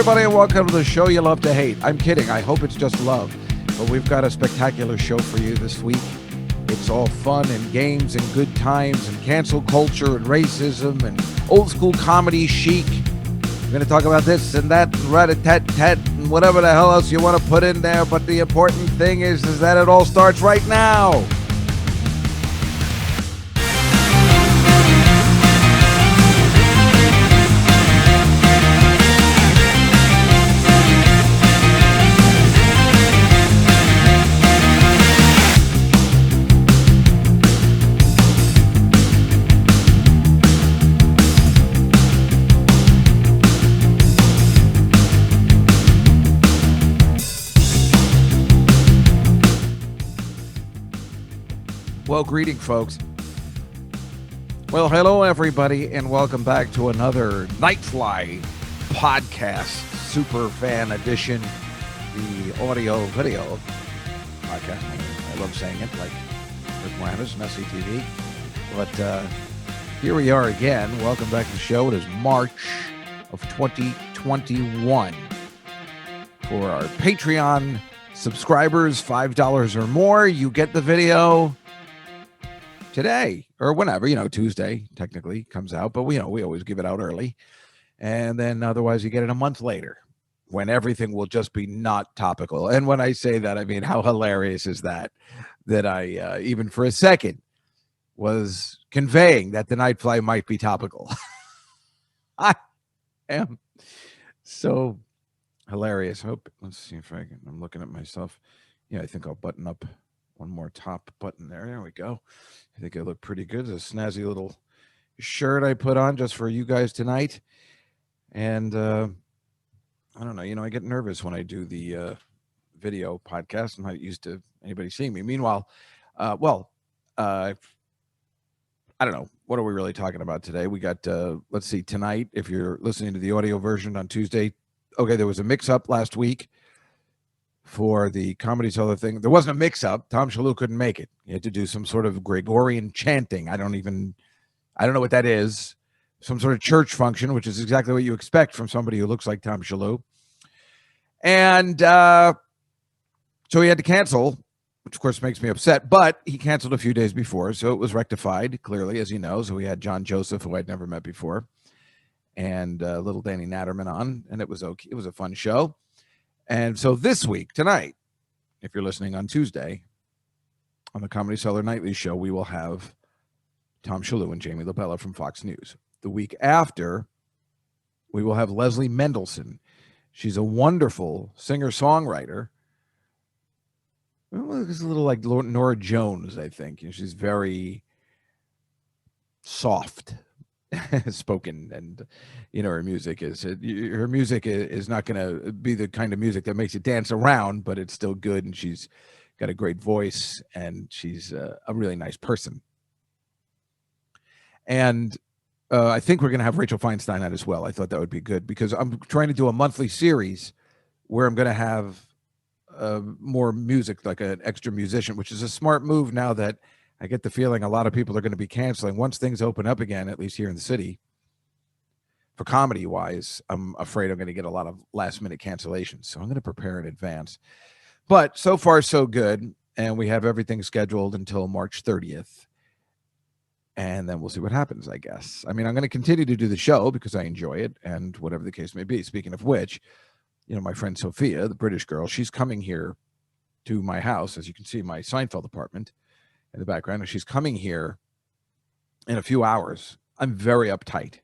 everybody, and welcome to the show you love to hate. I'm kidding. I hope it's just love. But we've got a spectacular show for you this week. It's all fun and games and good times and cancel culture and racism and old school comedy chic. We're going to talk about this and that and rat-a-tat-tat and whatever the hell else you want to put in there. But the important thing is that it all starts right now. Well, greeting, folks. Well, hello, everybody, and welcome back to another Nightfly podcast, super fan edition, the audio-video podcast. I love saying it, like Rick Moranis, Messy TV. But here we are again. Welcome back to the show. It is March of 2021. For our Patreon subscribers, $5 or more, you get the video today or whenever, Tuesday technically comes out, but we always give it out early. And then otherwise you get it a month later when everything will just be not topical. And when I say that, I mean, how hilarious is that I, even for a second, was conveying that the Nightfly might be topical. I am so hilarious. Let's see if I'm looking at myself. Yeah, I think I'll button up one more top button there. There we go. I think I look pretty good. It's a snazzy little shirt I put on just for you guys tonight. And I don't know, I get nervous when I do the video podcast. I'm not used to anybody seeing me. Meanwhile, I don't know. What are we really talking about today? We got, let's see, tonight, if you're listening to the audio version on Tuesday. Okay, there was a mix-up last week for the Comedy Cellar thing. There wasn't a mix-up. Tom Shalhoub couldn't make it. He had to do some sort of Gregorian chanting. I don't know what that is. Some sort of church function, which is exactly what you expect from somebody who looks like Tom Shalhoub. And so he had to cancel, which of course makes me upset, but he canceled a few days before, so it was rectified, clearly, as you know. So we had John Joseph, who I'd never met before, and little Danny Natterman on, and it was okay. It was a fun show. And so this week, tonight, if you're listening on Tuesday, on the Comedy Cellar Nightly Show, we will have Tom Shalhoub and Jamie LaBella from Fox News. The week after, we will have Leslie Mendelson. She's a wonderful singer-songwriter. Well, it's a little like Nora Jones, I think. She's very soft spoken, and her music is not going to be the kind of music that makes you dance around, but it's still good, and she's got a great voice, and she's a really nice person. And I think we're going to have Rachel Feinstein on as well. I thought that would be good because I'm trying to do a monthly series where I'm going to have more music, like an extra musician, which is a smart move now that I get the feeling a lot of people are going to be canceling once things open up again, at least here in the city. For comedy-wise, I'm afraid I'm going to get a lot of last-minute cancellations, so I'm going to prepare in advance. But so far, so good, and we have everything scheduled until March 30th, and then we'll see what happens, I guess. I mean, I'm going to continue to do the show because I enjoy it, and whatever the case may be. Speaking of which, my friend Sophia, the British girl, she's coming here to my house, as you can see, my Seinfeld apartment in the background, and she's coming here in a few hours. I'm very uptight.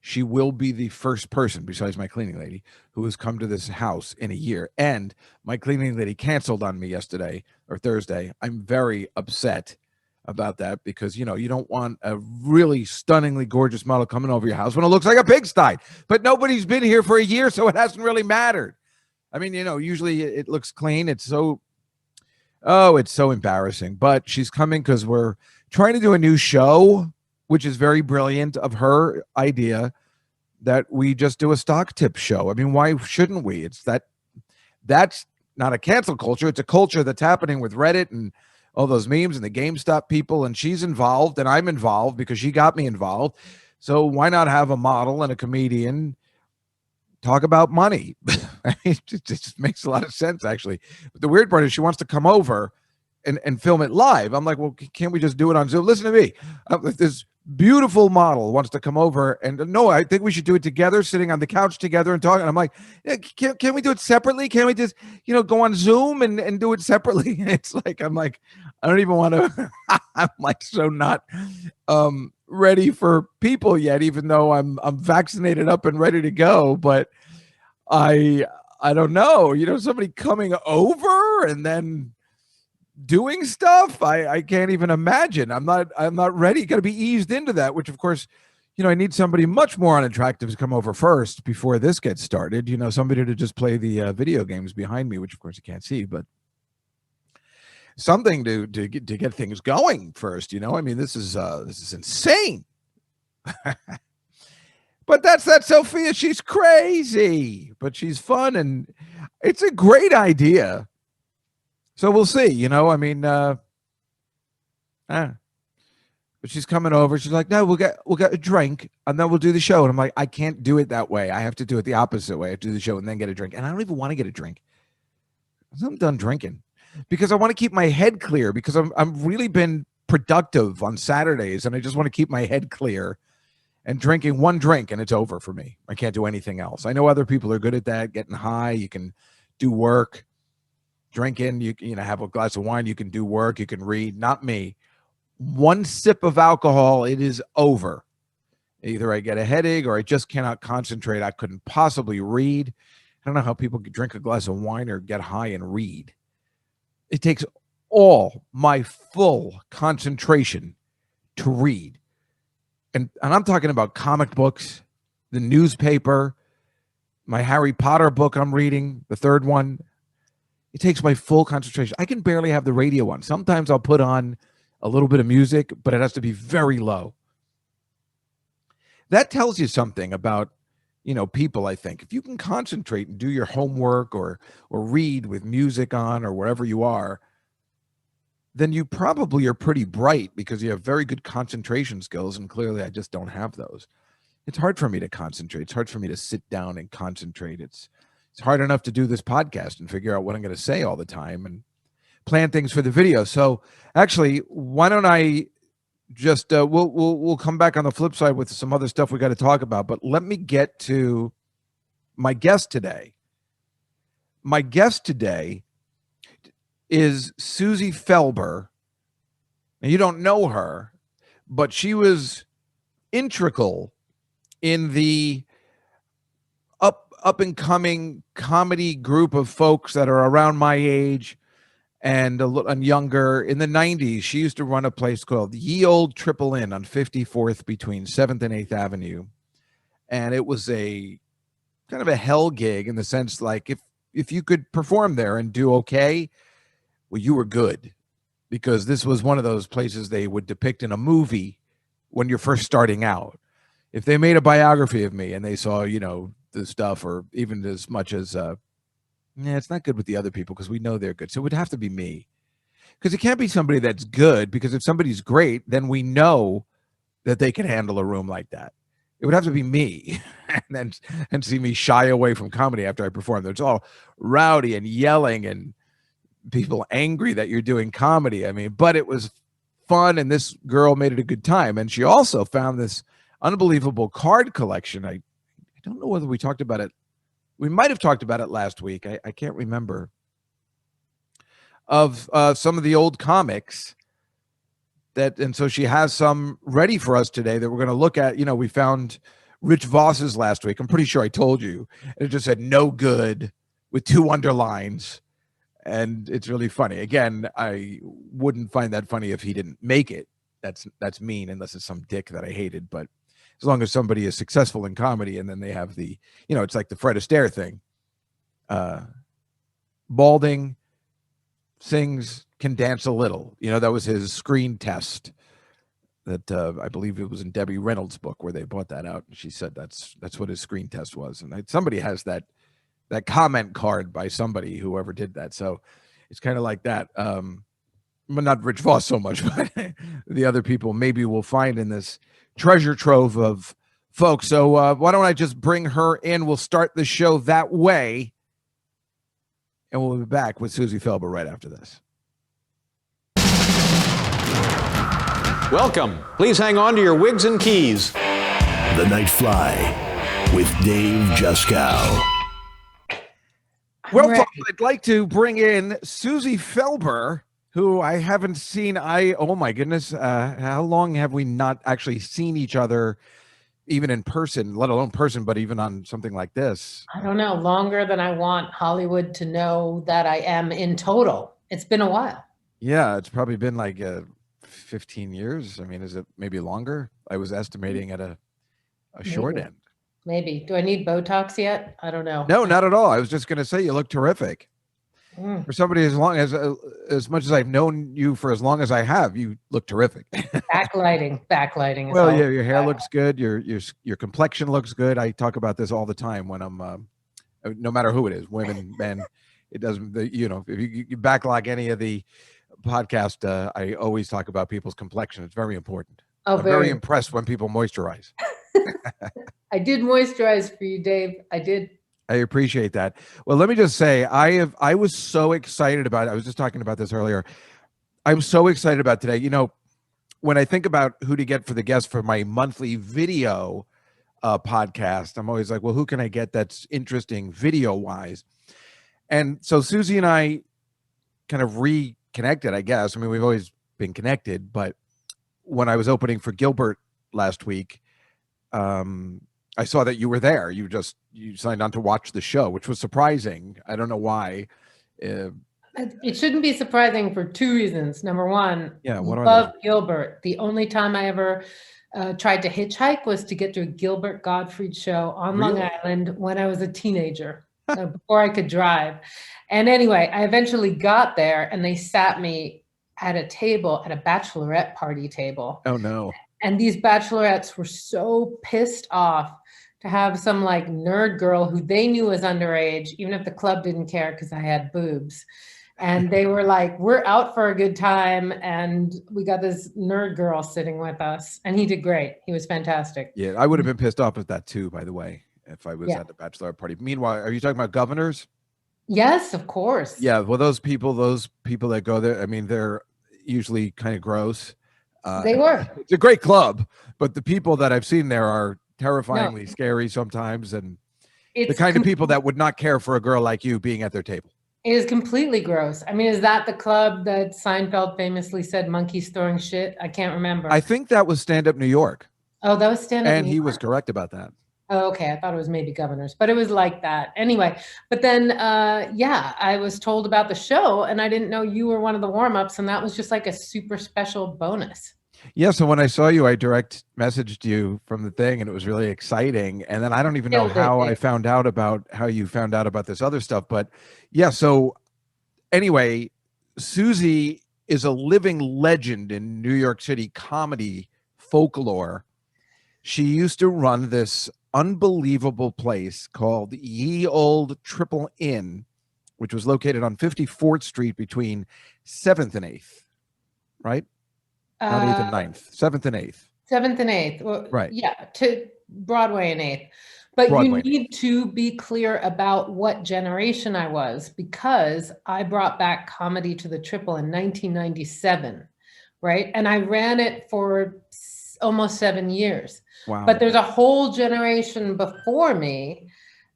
She will be the first person, besides my cleaning lady, who has come to this house in a year. And my cleaning lady canceled on me yesterday or Thursday. I'm very upset about that because, you don't want a really stunningly gorgeous model coming over your house when it looks like a pigsty. But nobody's been here for a year, so it hasn't really mattered. I mean, usually it looks clean. It's so embarrassing. But she's coming because we're trying to do a new show, which is very brilliant of her idea, that we just do a stock tip show. I mean, why shouldn't we? That's not a cancel culture. It's a culture that's happening with Reddit and all those memes and the GameStop people, and she's involved and I'm involved because she got me involved. So why not have a model and a comedian talk about money. It just makes a lot of sense, actually. But the weird part is she wants to come over and film it live. I'm like, well, can't we just do it on Zoom? Listen to me. This beautiful model wants to come over, and no, I think we should do it together, sitting on the couch together and talking. And I'm like, yeah, can we do it separately? Can we just, go on Zoom and do it separately? It's like, I'm like, I don't even want to. I'm like so not ready for people yet, even though I'm vaccinated up and ready to go. But I don't know, somebody coming over and then doing stuff. I can't even imagine. I'm not ready. Got to be eased into that, which of course, I need somebody much more unattractive to come over first before this gets started. Somebody to just play the video games behind me, which of course you can't see, but something to get things going first. I mean, this is insane. But that's that Sophia. She's crazy, but she's fun, and it's a great idea. So we'll see. I mean, but she's coming over. She's like, no, we'll get a drink and then we'll do the show. And I'm like, I can't do it that way. I have to do it the opposite way. I have to do the show and then get a drink. And I don't even want to get a drink. I'm done drinking because I want to keep my head clear, because I'm really been productive on Saturdays, and I just want to keep my head clear. And drinking one drink and it's over for me. I can't do anything else. I know other people are good at that, getting high. You can do work. Drinking, you have a glass of wine, you can do work, you can read. Not me. One sip of alcohol, it is over. Either I get a headache or I just cannot concentrate. I couldn't possibly read. I don't know how people could drink a glass of wine or get high and read. It takes all my full concentration to read. And I'm talking about comic books, the newspaper, my Harry Potter book I'm reading, the third one. It takes my full concentration. I can barely have the radio on. Sometimes I'll put on a little bit of music, but it has to be very low. That tells you something about, people, I think. If you can concentrate and do your homework or read with music on or wherever you are, then you probably are pretty bright because you have very good concentration skills, and clearly I just don't have those. It's hard for me to concentrate. It's hard for me to sit down and concentrate. It's hard enough to do this podcast and figure out what I'm going to say all the time and plan things for the video. So actually, why don't I just we'll come back on the flip side with some other stuff we got to talk about, but let me get to my guest today. My guest today is Susie Felber. Now, you don't know her, but she was integral in the up and coming comedy group of folks that are around my age and younger. In the 90s, she used to run a place called Ye Olde Tripple Inn on 54th between 7th and 8th Avenue. And it was a kind of a hell gig in the sense, like, if you could perform there and do okay, well, you were good, because this was one of those places they would depict in a movie when you're first starting out. If they made a biography of me and they saw, the stuff, or even as much as, it's not good with the other people because we know they're good. So it would have to be me, because it can't be somebody that's good, because if somebody's great, then we know that they can handle a room like that. It would have to be me and see me shy away from comedy after I perform. It's all rowdy and yelling and people angry that you're doing comedy. I mean, but it was fun, and this girl made it a good time. And she also found this unbelievable card collection. I don't know whether we talked about it. We might have talked about it last week. I can't remember. Of some of the old comics and so she has some ready for us today that we're going to look at. We found Rich Voss's last week. I'm pretty sure I told you. And it just said no good with 2 underlines. And it's really funny. Again, I wouldn't find that funny if he didn't make it. That's mean, unless it's some dick that I hated. But as long as somebody is successful in comedy, and then they have the, it's like the Fred Astaire thing. Balding, sings, can dance a little. That was his screen test that I believe it was in Debbie Reynolds' book where they brought that out. And she said that's what his screen test was. And somebody has that comment card by somebody, whoever did that. So it's kind of like that. But not Rich Voss so much, but the other people maybe we'll find in this treasure trove of folks. So why don't I just bring her in? We'll start the show that way, and we'll be back with Susie Felber right after this. Welcome. Please hang on to your wigs and keys. The Night Fly with Dave Juskow. Well, folks, I'd like to bring in Susie Felber, who I haven't seen. Oh my goodness, how long have we not actually seen each other, even in person, let alone person, but even on something like this? I don't know, longer than I want Hollywood to know that I am in total. It's been a while. Yeah, it's probably been like 15 years. I mean, is it maybe longer? I was estimating at a short end. Maybe. Do I need Botox yet? I don't know. No, not at all. I was just going to say you look terrific. For somebody as much as I've known you for as long as I have, you look terrific. Backlighting. Well, yeah, your hair looks good. Your complexion looks good. I talk about this all the time when I'm, no matter who it is, women, men. It doesn't. If you backlog any of the podcast, I always talk about people's complexion. It's very important. Oh, I'm very impressed when people moisturize. I did moisturize for you, Dave. I did. I appreciate that. Well, let me just say, I was so excited about it. I was just talking about this earlier. I'm so excited about today. You know, when I think about who to get for the guest for my monthly video podcast, I'm always like, well, who can I get that's interesting video wise? And so Susie and I kind of reconnected, I guess. I mean, we've always been connected, but when I was opening for Gilbert last week, I saw that you were there. You signed on to watch the show, which was surprising. I don't know why. It shouldn't be surprising for two reasons. Number one, love Gilbert. The only time I ever tried to hitchhike was to get to a Gilbert Gottfried show on Long Island when I was a teenager, before I could drive. And anyway, I eventually got there and they sat me at a table, at a bachelorette party table. Oh, no. And these bachelorettes were so pissed off to have some like nerd girl who they knew was underage, even if the club didn't care because I had boobs. And they were like, we're out for a good time. And we got this nerd girl sitting with us. And he did great. He was fantastic. Yeah, I would have been pissed off at that too, by the way, if I was at the bachelorette party. Meanwhile, are you talking about governors? Yes, of course. Yeah, well, those people that go there, I mean, they're usually kind of gross. They were. It's a great club, but the people that I've seen there are terrifyingly scary sometimes, and it's the kind of people that would not care for a girl like you being at their table. It is completely gross. I mean, is that the club that Seinfeld famously said monkeys throwing shit? I can't remember. I think that was Stand Up New York. Oh, that was Stand Up New York. And he was correct about that. Oh, okay. I thought it was maybe governors, but it was like that. Anyway, but then, I was told about the show and I didn't know you were one of the warm-ups, and that was just like a super special bonus. Yeah, so when I saw you, I direct messaged you from the thing, and it was really exciting. And then I don't even know how I found out about how you found out about this other stuff. But yeah, so anyway, Susie is a living legend in New York City comedy folklore. She used to run this unbelievable place called Ye Olde Tripple Inn, which was located on 54th Street between 7th and 8th, right? Not 8th and 9th, 7th and 8th. 7th and 8th. Well, right. Yeah, to Broadway and 8th. But you need to be clear about what generation I was, because I brought back comedy to the Triple in 1997, right? And I ran it for almost 7 years. Wow. But there's a whole generation before me,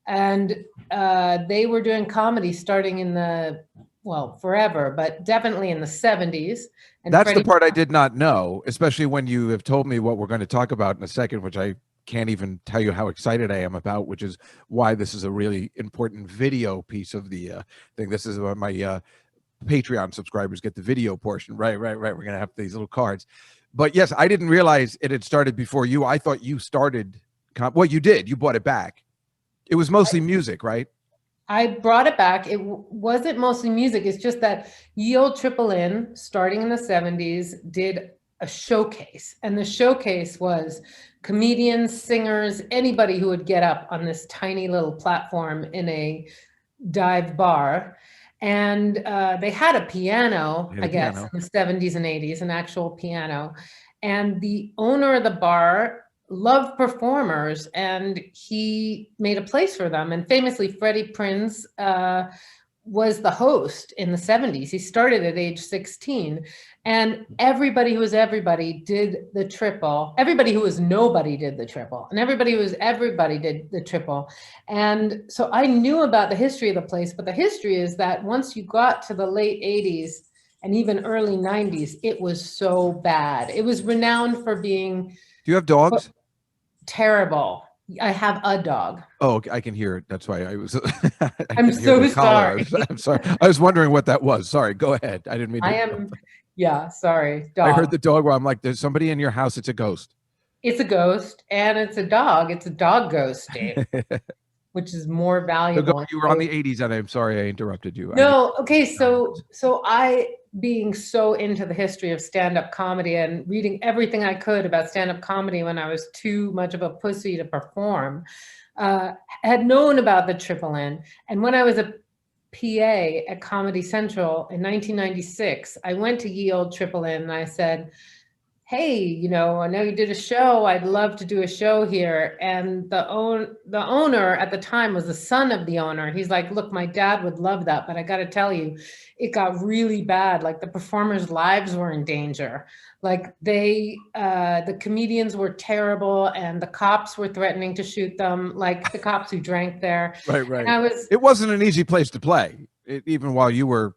and they were doing comedy starting in forever, but definitely in the 70s. And that's the part I did not know, especially when you have told me what we're going to talk about in a second, which I can't even tell you how excited I am about, which is why this is a really important video piece of the thing. This is my Patreon subscribers get the video portion. Right. We're going to have these little cards. But yes, I didn't realize it had started before you. I thought you started. Well, you did. You bought it back. It was mostly music, right? I brought it back. It wasn't mostly music. It's just that Ye Olde Tripple Inn, starting in the 70s, did a showcase. And the showcase was comedians, singers, anybody who would get up on this tiny little platform in a dive bar. And they had a piano, in the 70s and 80s, an actual piano. And the owner of the bar loved performers, and he made a place for them. And famously, Freddie Prinze was the host in the 70s. He started at age 16, and everybody who was everybody did the triple. Everybody who was nobody did the triple, and everybody who was everybody did the triple. And so I knew about the history of the place, but the history is that once you got to the late 80s and even early 90s, it was so bad. It was renowned for being... Do you have dogs? Terrible. I have a dog. Oh, I can hear it. That's why I was. I'm so sorry. I'm sorry. I was wondering what that was. Sorry. Go ahead. I didn't mean to. I am. Yeah. Sorry. Dog. I heard the dog. Where I'm like, there's somebody in your house. It's a ghost. It's a ghost, and it's a dog. It's a dog ghost, Dave, which is more valuable. You were on the 80s, and I'm sorry I interrupted you. No. Okay. So I, being so into the history of stand-up comedy and reading everything I could about stand-up comedy when I was too much of a pussy to perform, had known about the Triple Inn. And when I was a PA at Comedy Central in 1996, I went to Ye Olde Tripple Inn and I said, hey, I know you did a show. I'd love to do a show here. And the owner at the time was the son of the owner. He's like, look, my dad would love that, but I got to tell you, it got really bad. Like the performers' lives were in danger. Like the comedians were terrible, and the cops were threatening to shoot them, like the cops who drank there. Right. It wasn't an easy place to play, even while you were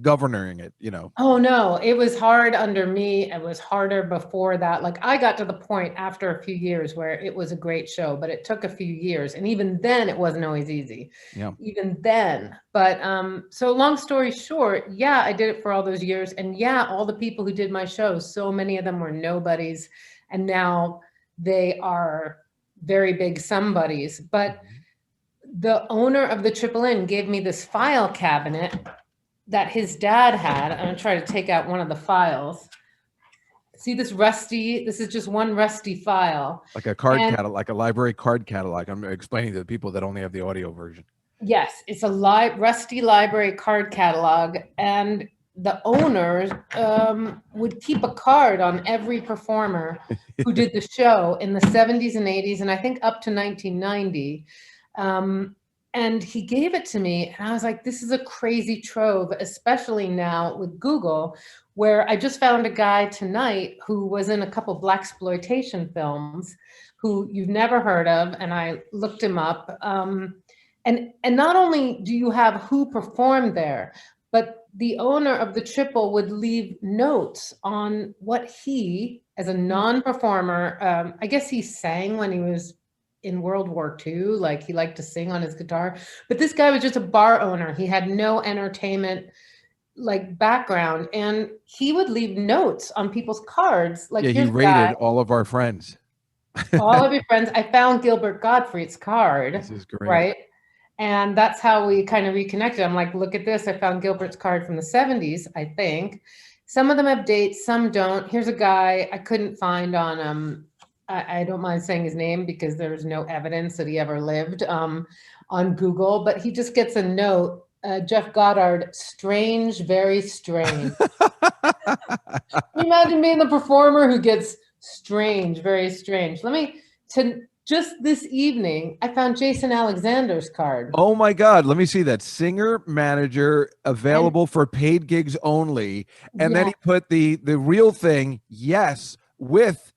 governing it, Oh no, it was hard under me. It was harder before that. Like I got to the point after a few years where it was a great show, but it took a few years, and even then it wasn't always easy. Yeah. Even then. But so long story short, yeah, I did it for all those years, and yeah, all the people who did my shows, so many of them were nobodies, and now they are very big somebodies. But the owner of the Triple Inn gave me this file cabinet that his dad had. I'm gonna try to take out one of the files. See this is just one rusty file. Like a card catalog, like a library card catalog. I'm explaining to the people that only have the audio version. Yes, it's a rusty library card catalog, and the owner would keep a card on every performer who did the show in the 70s and 80s, and I think up to 1990. And he gave it to me, and I was like, this is a crazy trove, especially now with Google, where I just found a guy tonight who was in a couple blaxploitation films who you've never heard of, and I looked him up. And not only do you have who performed there, but the owner of the Triple would leave notes on what he, as a non-performer, I guess he sang when he was in World War II, like he liked to sing on his guitar, but this guy was just a bar owner. He had no entertainment like background, and he would leave notes on people's cards. Like, yeah, he rated all of our friends. All of your friends. I found Gilbert Gottfried's card. This is great. Right. And that's how we kind of reconnected. I'm like, look at this. I found Gilbert's card from the 70s, I think. Some of them have dates, some don't. Here's a guy I couldn't find on I don't mind saying his name because there's no evidence that he ever lived on Google, but he just gets a note, Jeff Goddard, strange, very strange. Can you imagine being the performer who gets strange, very strange? Just this evening, I found Jason Alexander's card. Oh my God. Let me see that. Singer, manager, available for paid gigs only. And then he put the real thing, yes, with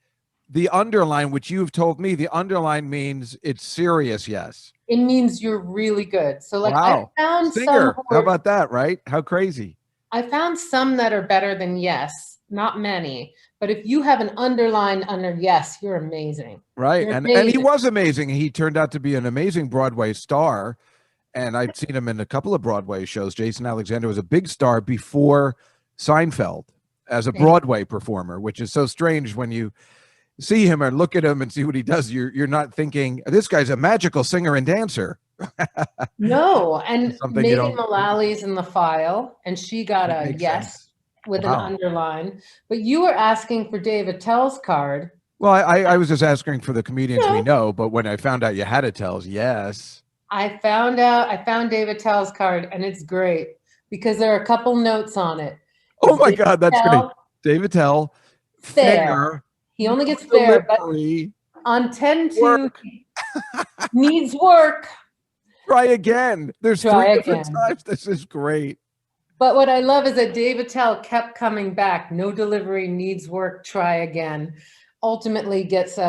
the underline, which you've told me, the underline means it's serious, yes. It means you're really good. So like, wow. I found Singer. How about that, right? How crazy. I found some that are better than yes, not many. But if you have an underline under yes, you're amazing. Right. You're and he was amazing. He turned out to be an amazing Broadway star. And I'd seen him in a couple of Broadway shows. Jason Alexander was a big star before Seinfeld as a Broadway performer, which is so strange when you see him or look at him and see what he does. You're not thinking, this guy's a magical singer and dancer. No. And Megan Mullally's in the file, and she got a yes with an underline. But you were asking for Dave Attell's card. Well, I was just asking for the comedians we know, but when I found out you had Attell's, yes. I found Dave Attell's card, and it's great because there are a couple notes on it. Oh my God, that's great. Dave Attell, fair. He only gets fair, but on 10-2 needs work. Try again. There's Try 3 again. different times. This is great. But what I love is that Dave Attell kept coming back. No delivery, needs work, try again. Ultimately gets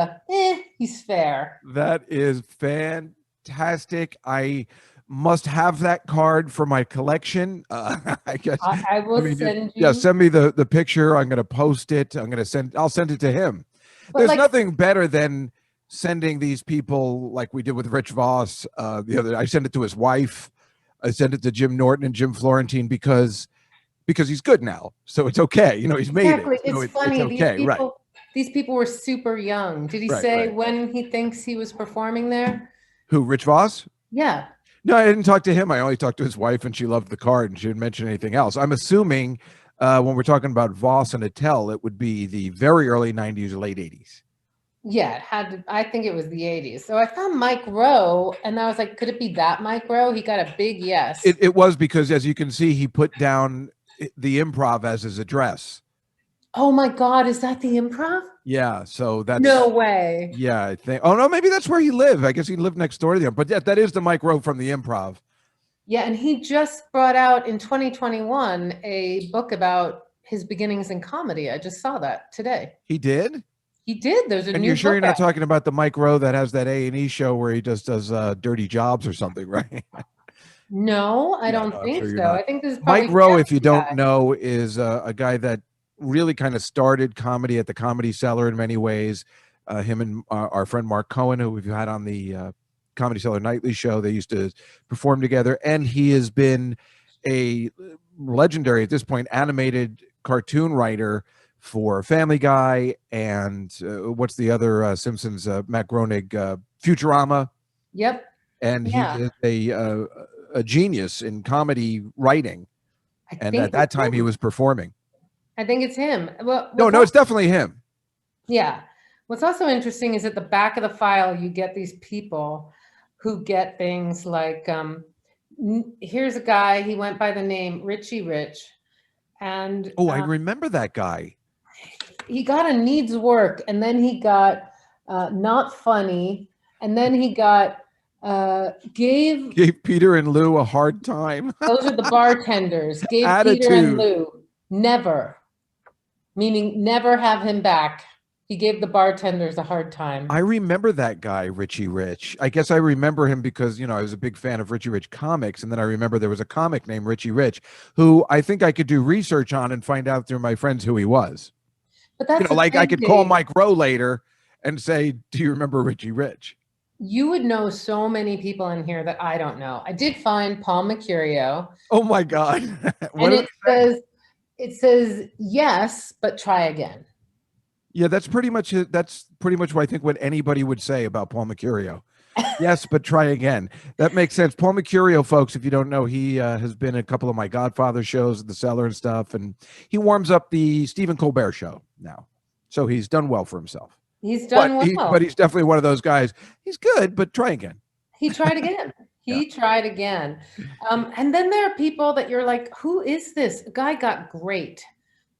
he's fair. That is fantastic. I must have that card for my collection. I guess I will send you. Yeah, send me the picture. I'm going to post it. I'll send it to him. But There's nothing better than sending these people like we did with Rich Voss. I sent it to his wife. I sent it to Jim Norton and Jim Florentine because he's good now. So it's okay. He's made it. It's funny. It's okay. These people were super young. Did he say when he thinks he was performing there? Who, Rich Voss? Yeah. No, I didn't talk to him. I only talked to his wife, and she loved the card, and she didn't mention anything else. I'm assuming when we're talking about Voss and Attell, it would be the very early 90s or late 80s. Yeah, I think it was the 80s. So I found Mike Rowe, and I was like, could it be that Mike Rowe? He got a big yes. It was because, as you can see, he put down the Improv as his address. Oh my God, is that the Improv? Yeah, so that's no way. Yeah, I think. Oh no, maybe that's where he lived. I guess he lived next door to them. But yeah, that is the Mike Rowe from the Improv. Yeah, and he just brought out in 2021 a book about his beginnings in comedy. I just saw that today. He did? He did. There's a new. And you're sure you're not talking about the Mike Rowe that has that A&E show where he just does dirty jobs or something, right? No, I don't think so. I think this is Mike Rowe, if you don't know, is a guy that really kind of started comedy at the Comedy Cellar in many ways. Him and our friend Mark Cohen, who we've had on the Comedy Cellar Nightly show, they used to perform together. And he has been a legendary, at this point, animated cartoon writer for Family Guy and what's the other Simpsons, Matt Groening, Futurama. Yep. And he is a genius in comedy writing. And at that time, he was performing. I think it's him. Well, no, it's definitely him. Yeah. What's also interesting is at the back of the file, you get these people who get things like, here's a guy, he went by the name Richie Rich. And I remember that guy. He got a needs work, and then he got not funny, and then he got gave Peter and Lou a hard time. Those are the bartenders. Gave Attitude. Peter and Lou never, meaning never have him back. He gave the bartenders a hard time. I remember that guy, Richie Rich. I guess I remember him because, I was a big fan of Richie Rich comics. And then I remember there was a comic named Richie Rich who I think I could do research on and find out through my friends who he was. But that's like I could call Mike Rowe later and say, do you remember Richie Rich? You would know so many people in here that I don't know. I did find Paul Mercurio. Oh my God. And it says, yes, but try again. Yeah, that's pretty much it. That's pretty much what I think what anybody would say about Paul Mercurio. Yes, but try again. That makes sense. Paul Mercurio, folks, if you don't know, he has been in a couple of my Godfather shows at the Cellar and stuff, and he warms up the Stephen Colbert show now. So he's done well for himself. He's done well. But he's definitely one of those guys. He's good, but try again. He tried again. He tried again. And then there are people that you're like, who is this? A guy got great.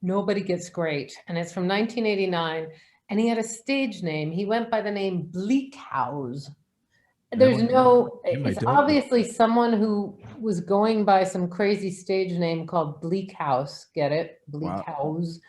Nobody Gets Great. And it's from 1989. And he had a stage name. He went by the name Bleak House. It's obviously someone who was going by some crazy stage name called Bleak House. Get it? Bleak House.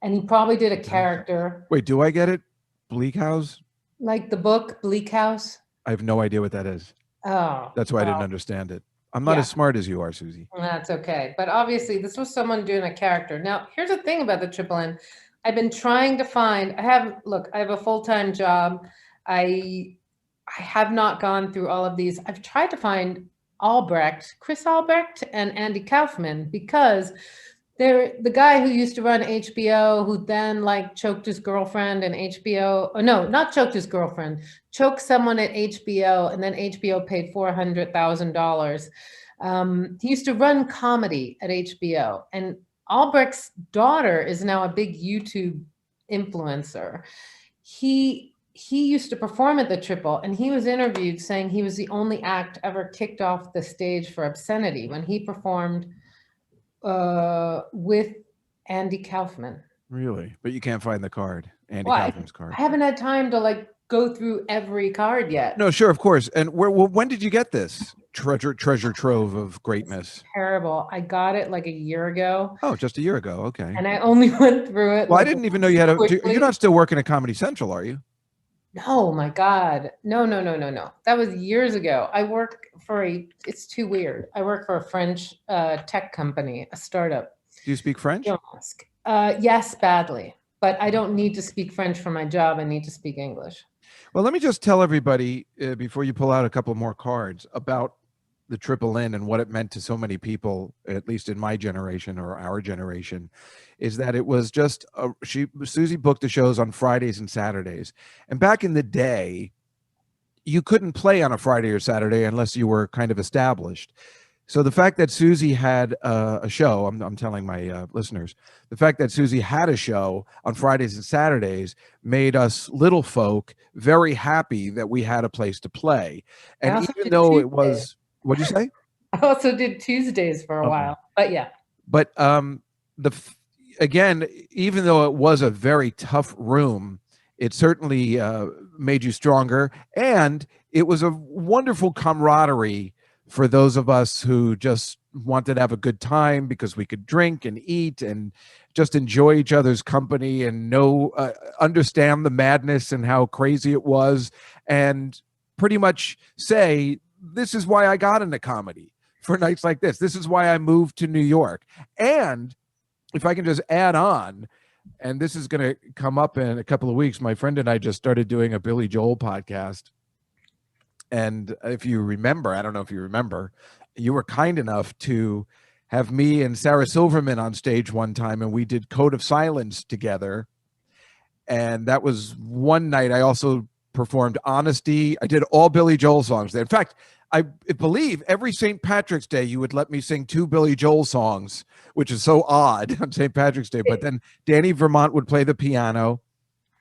And he probably did a character. Wait, do I get it? Bleak House? Like the book Bleak House? I have no idea what that is. Oh. That's why I didn't understand it. I'm not as smart as you are, Susie. That's okay. But obviously, this was someone doing a character. Now, here's the thing about the Triple Inn. I've been trying to find, I have a full-time job. I have not gone through all of these. I've tried to find Chris Albrecht and Andy Kaufman, because they're the guy who used to run HBO, who then choked his girlfriend and HBO. Oh, no, not choked his girlfriend, choked someone at HBO, and then HBO paid $400,000. He used to run comedy at HBO, and Albrecht's daughter is now a big YouTube influencer. He used to perform at the Triple, and he was interviewed saying he was the only act ever kicked off the stage for obscenity when he performed with Andy Kaufman. Really? But you can't find the card, Andy Kaufman's card. I haven't had time to go through every card yet. No, sure, of course. And when did you get this treasure trove of greatness? It's terrible. I got it like a year ago. Oh, just a year ago. Okay. And I only went through it. Well, I didn't even know you had you're not still working at Comedy Central, are you? No, my God. No. That was years ago. I work for it's too weird. I work for a French tech company, a startup. Do you speak French? Don't ask. Yes, badly. But I don't need to speak French for my job. I need to speak English. Well, let me just tell everybody before you pull out a couple more cards about the Tripple Inn and what it meant to so many people, at least in my generation or our generation, is that it was just Susie booked the shows on Fridays and Saturdays. And back in the day, you couldn't play on a Friday or Saturday unless you were kind of established. So the fact that Susie had a show, I'm telling my listeners, the fact that Susie had a show on Fridays and Saturdays made us little folk very happy that we had a place to play. And even though it was, what'd you say? I also did Tuesdays for a while, but yeah. But again, even though it was a very tough room, it certainly made you stronger. And it was a wonderful camaraderie for those of us who just wanted to have a good time because we could drink and eat and just enjoy each other's company and understand the madness and how crazy it was, and pretty much say, this is why I got into comedy, for nights like this. This is why I moved to New York. And if I can just add on, and this is going to come up in a couple of weeks, my friend and I just started doing a Billy Joel podcast. And if you remember, I don't know if you remember, you were kind enough to have me and Sarah Silverman on stage one time, and we did Code of Silence together. And that was one night. I also performed Honesty. I did all Billy Joel songs there. In fact, I believe every St. Patrick's Day you would let me sing 2 Billy Joel songs, which is so odd on St. Patrick's Day. But then Danny Vermont would play the piano,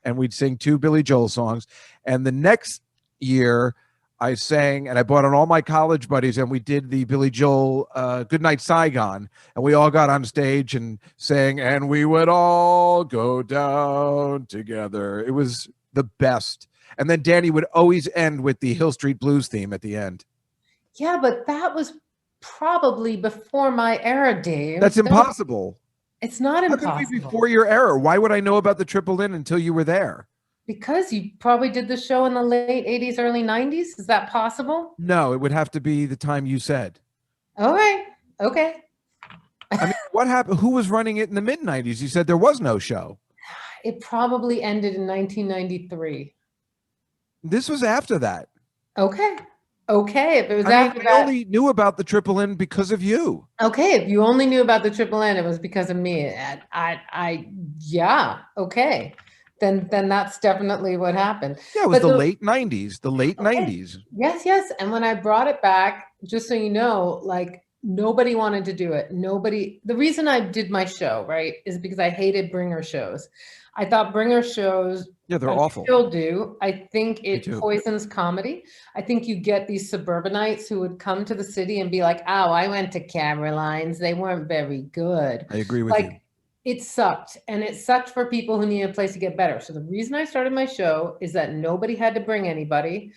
and we'd sing 2 Billy Joel songs. And the next year, I sang, and I brought on all my college buddies, and we did the Billy Joel Goodnight Saigon, and we all got on stage and sang, and we would all go down together. It was the best. And then Danny would always end with the Hill Street Blues theme at the end. Yeah, but that was probably before my era, Dave. That's impossible. It's not impossible. How could it be before your era? Why would I know about the Tripple Inn until you were there? Because you probably did the show in the late 80s, early 90s. Is that possible? No, it would have to be the time you said. All right. Okay. I mean, what happened? Who was running it in the mid-90s? You said there was no show. It probably ended in 1993. This was after that. Okay. If it was after that. I only knew about the Tripple Inn because of you. Okay. If you only knew about the Tripple Inn, it was because of me. Yeah. Okay. Then that's definitely what happened. Yeah, it was the late 90s, the late 90s. Yes. And when I brought it back, just so you know, like nobody wanted to do it. The reason I did my show, right, is because I hated bringer shows. I thought bringer shows, yeah, they're awful. Still do. I think it poisons comedy. I think you get these suburbanites who would come to the city and be like, oh, I went to Caroline's. They weren't very good. I agree with you. It sucked, and it sucked for people who need a place to get better. So the reason I started my show is that nobody had to bring anybody,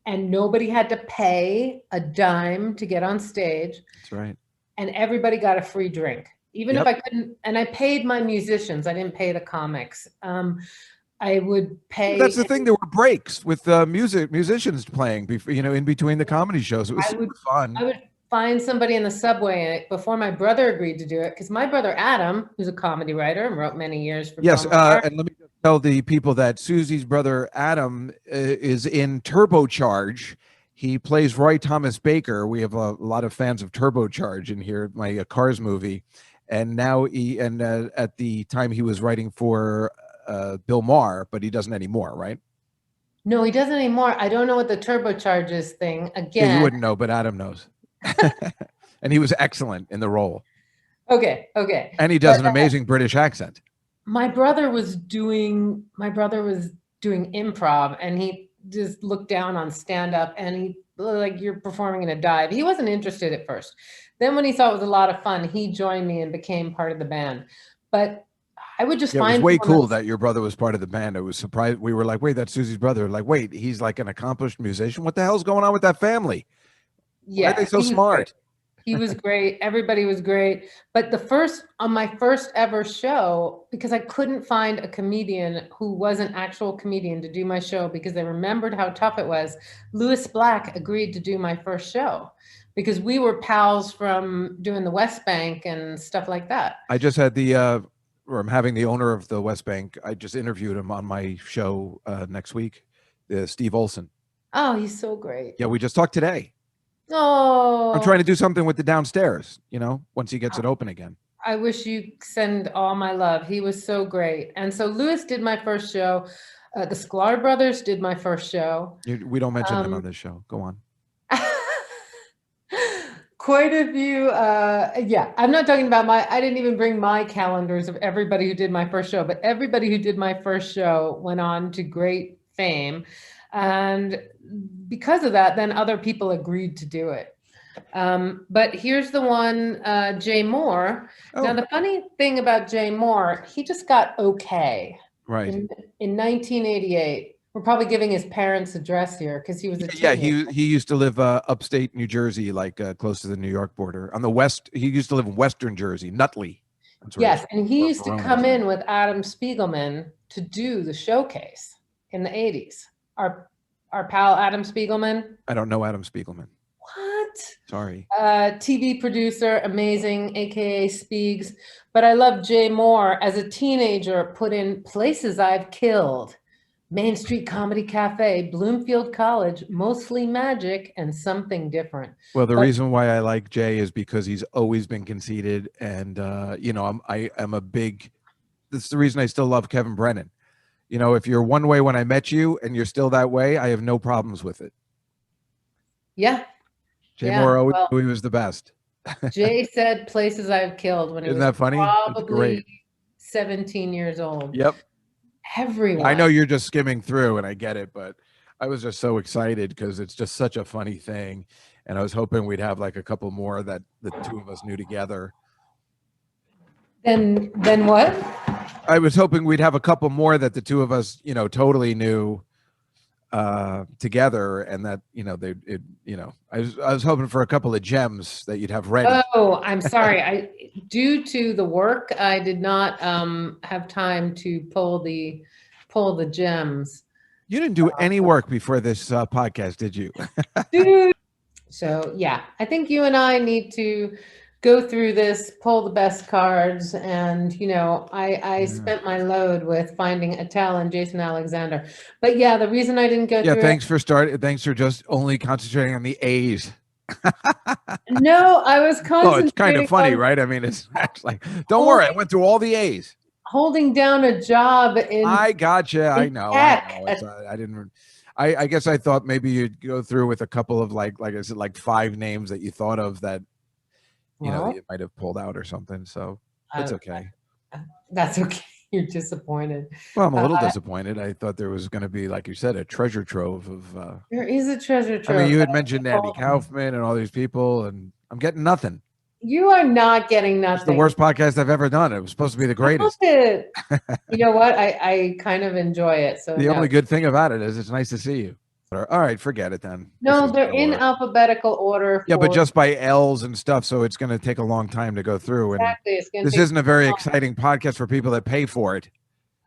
and nobody had to pay a dime to get on stage. That's right. And everybody got a free drink, even if I couldn't. And I paid my musicians. I didn't pay the comics. I would pay. That's the thing. There were breaks with musicians playing, in between the comedy shows. It was super fun. I would find somebody in the subway before my brother agreed to do it, because my brother Adam, who's a comedy writer and wrote many years for and let me just tell the people that Susie's brother Adam is in Turbocharge. He plays Roy Thomas Baker. We have a lot of fans of Turbocharge in here, my Cars movie, and now at the time he was writing for Bill Maher, but he doesn't anymore, right? No, he doesn't anymore. I don't know what the Turbocharges thing again. Yeah, you wouldn't know, but Adam knows. And he was excellent in the role. Okay. And he does an amazing British accent. My brother was doing improv, and he just looked down on stand-up, and he like, you're performing in a dive. He wasn't interested at first. Then when he saw it was a lot of fun, he joined me and became part of the band. But I would just It find was way cool that your brother was part of the band. It was surprised. We were like, wait, that's Susie's brother. Like, wait, he's like an accomplished musician. What the hell's going on with that family? Why are they so smart? He was great. Everybody was great. But on my first ever show, because I couldn't find a comedian who was an actual comedian to do my show because they remembered how tough it was, Louis Black agreed to do my first show because we were pals from doing the West Bank and stuff like that. I just had I'm having the owner of the West Bank. I just interviewed him on my show next week, Steve Olson. Oh, he's so great. Yeah, we just talked today. Oh, I'm trying to do something with the downstairs, once he gets it open again. I wish you send all my love. He was so great. And so Louis did my first show. The Sklar brothers did my first show. We don't mention them on this show. Go on. Quite a few. Yeah, I'm not talking about I didn't even bring my calendars of everybody who did my first show, but everybody who did my first show went on to great fame. And because of that, then other people agreed to do it. But here's the one, Jay Moore. Oh. Now, the funny thing about Jay Moore, he just got okay. Right. In 1988. We're probably giving his parents' address here because he was a teenager. Yeah, he used to live upstate New Jersey, like close to the New York border. On the west, he used to live in Western Jersey, Nutley. Yes, and he used to come in with Adam Spiegelman to do the showcase in the 80s. Our pal Adam Spiegelman. I don't know Adam Spiegelman. What? Sorry. TV producer, amazing, aka Spiegs. But I love Jay Moore. As a teenager, put in Places I've Killed, Main Street Comedy Cafe, Bloomfield College, Mostly Magic, and Something Different. Well, the reason why I like Jay is because he's always been conceited, and I'm a big. That's the reason I still love Kevin Brennan. If you're one way when I met you and you're still that way, I have no problems with it. Yeah. Jay Moore always knew he was the best. Jay said Places I've Killed when he was that funny? Probably 17 years old. Yep. Everyone. I know you're just skimming through and I get it, but I was just so excited because it's just such a funny thing. And I was hoping we'd have like a couple more that the two of us knew together. Then what? I was hoping we'd have a couple more that the two of us, totally knew together, and that I was hoping for a couple of gems that you'd have ready. Oh, I'm sorry. Due to the work, I did not have time to pull the gems. You didn't do any work before this podcast, did you? Dude. So yeah, I think you and I need to go through this, pull the best cards, and I spent my load with finding Attell and Jason Alexander. But yeah, the reason I didn't go through thanks for just only concentrating on the A's. No, I was concentrating. Oh, it's kind of funny, right? I mean, it's like, don't worry, I went through all the A's. Holding down a job in I gotcha. I know. I guess I thought maybe you'd go through with a couple of like I said, like 5 names that you thought of that you might have pulled out or something. So it's okay. That's okay. You're disappointed. Well, I'm a little disappointed. I thought there was going to be, like you said, a treasure trove of. There is a treasure trove. I mean, you had mentioned Andy Kaufman and all these people, and I'm getting nothing. You are not getting nothing. It's the worst podcast I've ever done. It was supposed to be the greatest. You know what? I kind of enjoy it. So the only good thing about it is it's nice to see you. All right, forget it then. No, they're in alphabetical order. Yeah, but just by L's and stuff, so it's going to take a long time to go through. Exactly. And this isn't a very exciting podcast for people that pay for it.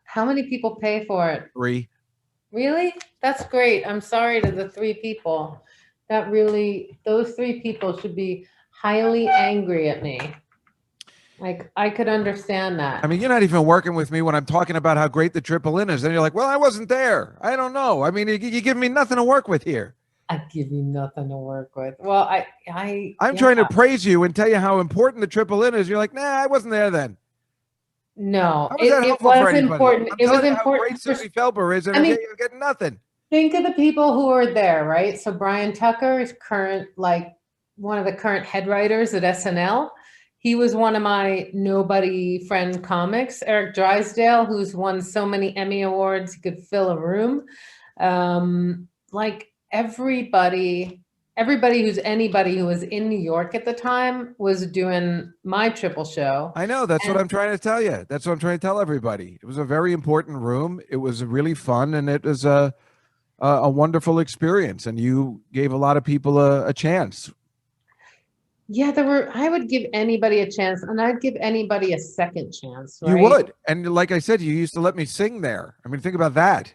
How many people pay for it? 3. Really? That's great. I'm sorry to the 3 people. Those 3 people should be highly angry at me. Like, I could understand that. I mean, you're not even working with me when I'm talking about how great the Tripple Inn is. Then you're like, well, I wasn't there. I don't know. I mean, you give me nothing to work with here. I give you nothing to work with. Well, I'm trying to praise you and tell you how important the Tripple Inn is. You're like, nah, I wasn't there then. No, it was important. It was important. How great Susie Felber is, and you're getting nothing. Think of the people who are there, right? So Brian Tucker is one of the current head writers at SNL. He was one of my nobody friend comics. Eric Drysdale, who's won so many Emmy Awards, he could fill a room. Like everybody everybody anybody who was in New York at the time was doing my triple show. I know. That's what I'm trying to tell you. That's what I'm trying to tell everybody. It was a very important room. It was really fun, and it was a wonderful experience. And you gave a lot of people a chance. Yeah, I would give anybody a chance, and I'd give anybody a second chance, right? You would. And like I said, you used to let me sing there. I mean, think about that.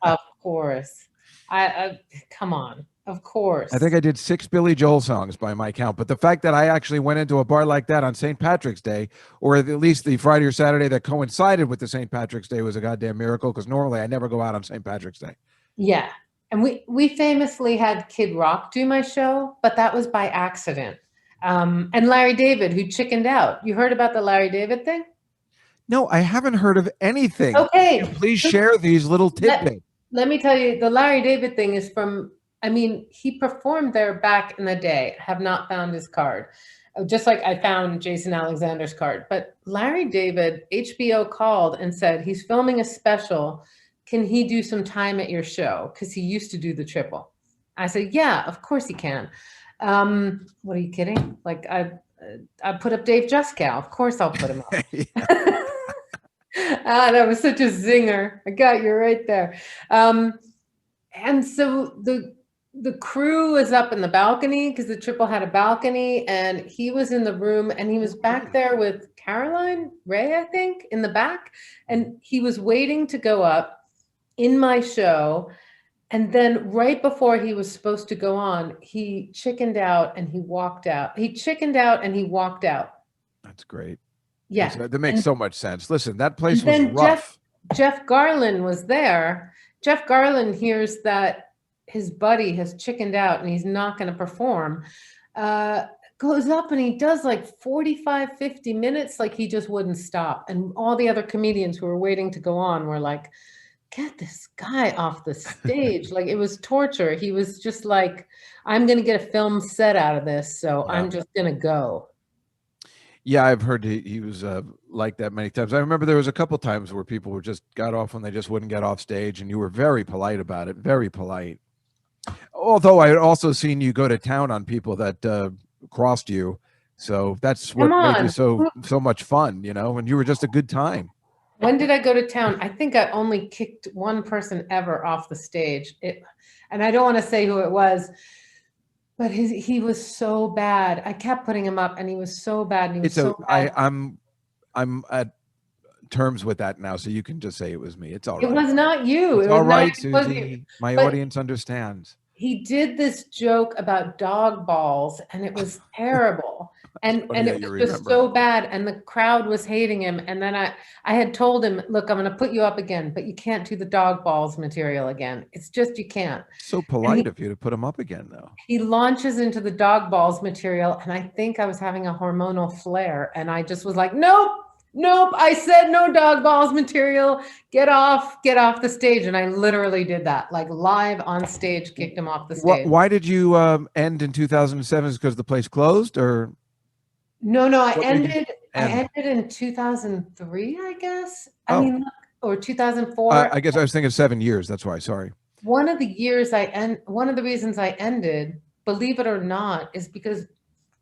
Of course. I come on. Of course. I think I did 6 Billy Joel songs by my count. But the fact that I actually went into a bar like that on St. Patrick's Day, or at least the Friday or Saturday that coincided with the St. Patrick's Day, was a goddamn miracle, because normally I never go out on St. Patrick's Day. Yeah. And we famously had Kid Rock do my show, but that was by accident. And Larry David, who chickened out. You heard about the Larry David thing? No, I haven't heard of anything. Okay. Please share these little tidbits. Let me tell you, the Larry David thing is he performed there back in the day. I have not found his card. Just like I found Jason Alexander's card. But Larry David, HBO called and said, he's filming a special. Can he do some time at your show? Because he used to do the triple. I said, yeah, of course he can. What, are you kidding? Like, I put up Dave Juskow. Of course I'll put him up. That was such a zinger. I got you right there. And so the crew was up in the balcony, because the triple had a balcony, and he was in the room, and he was back there with Caroline Ray, I think, in the back. And he was waiting to go up in my show. And then right before he was supposed to go on, he chickened out and he walked out. He chickened out and he walked out. That's great. Yeah. That makes so much sense. Listen, that place was rough. Jeff Garland was there. Jeff Garland hears that his buddy has chickened out and he's not going to perform. Goes up and he does like 45, 50 minutes. Like, he just wouldn't stop. And all the other comedians who were waiting to go on were like, get this guy off the stage. Like, it was torture. He was just like, I'm going to get a film set out of this, so yeah. I'm just going to go. Yeah, I've heard he was like that many times. I remember there was a couple times where people were just got off when they just wouldn't get off stage, and you were very polite about it, very polite. Although I had also seen you go to town on people that crossed you. So that's what made you so much fun, and you were just a good time. When did I go to town? I think I only kicked one person ever off the stage. And I don't want to say who it was, but he was so bad. I kept putting him up, and he was so bad. And he was so bad. I'm at terms with that now, so you can just say it was me. It's all right. It was not you. It's all right, Susie. My audience understands. He did this joke about dog balls, and it was terrible. And it was just so bad, and the crowd was hating him. And then I had told him, look, I'm going to put you up again, but you can't do the dog balls material again. It's just, you can't. So polite of you to put him up again, though. He launches into the dog balls material, and I think I was having a hormonal flare, and I just was like, nope, I said no dog balls material. Get off the stage. And I literally did that, like live on stage, kicked him off the stage. Why did you end in 2007? Because the place closed, or? No, I ended in 2003, I guess. I mean, or 2004. I guess I was thinking 7 years. That's why. Sorry. One of the reasons I ended, believe it or not, is because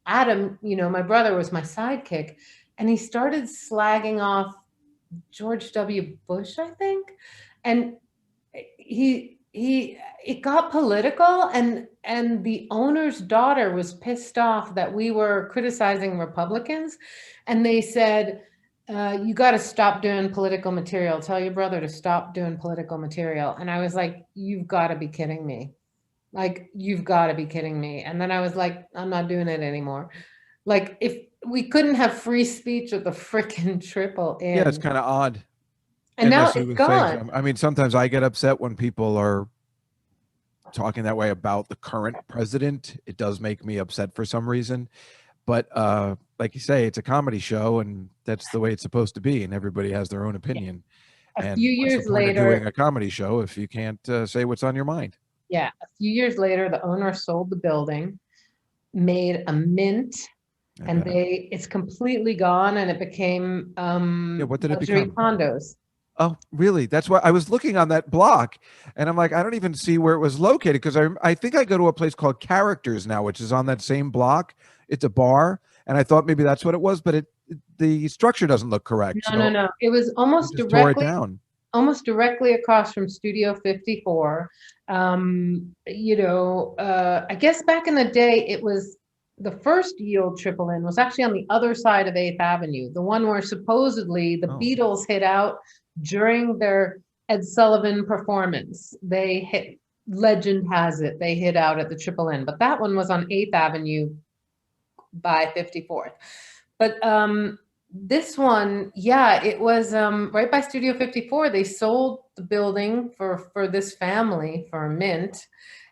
Adam, my brother, was my sidekick, and he started slagging off George W. Bush, I think, and it got political, and the owner's daughter was pissed off that we were criticizing Republicans, and they said, you got to stop doing political material. Tell your brother to stop doing political material. And I was like, you've got to be kidding me. Like, you've got to be kidding me. And then I was like, I'm not doing it anymore. Like, if we couldn't have free speech at the frickin' Triple Inn. Yeah, it's kind of odd. And now it's gone. I mean, sometimes I get upset when people are talking that way about the current president. It does make me upset for some reason. But like you say, it's a comedy show, and that's the way it's supposed to be. And everybody has their own opinion. A few years later, doing a comedy show if you can't say what's on your mind. Yeah, a few years later, the owner sold the building, made a mint. And it's completely gone, and it became what did it luxury become? condos. Oh, really? That's why I was looking on that block, and I'm like, I don't even see where it was located, because I think I go to a place called Characters now, which is on that same block. It's a bar, and I thought maybe that's what it was, but the structure doesn't look correct. No, no, So no. It was they just tore it down. almost directly across from Studio 54. I guess back in the day, it was the first Ye Olde Tripple Inn was actually on the other side of 8th Avenue, the one where supposedly the Beatles hid out during their Ed Sullivan performance. Legend has it, they hid out at the Tripple Inn, but that one was on 8th Avenue by 54th. But this one, yeah, it was right by Studio 54. They sold the building for this family for a mint,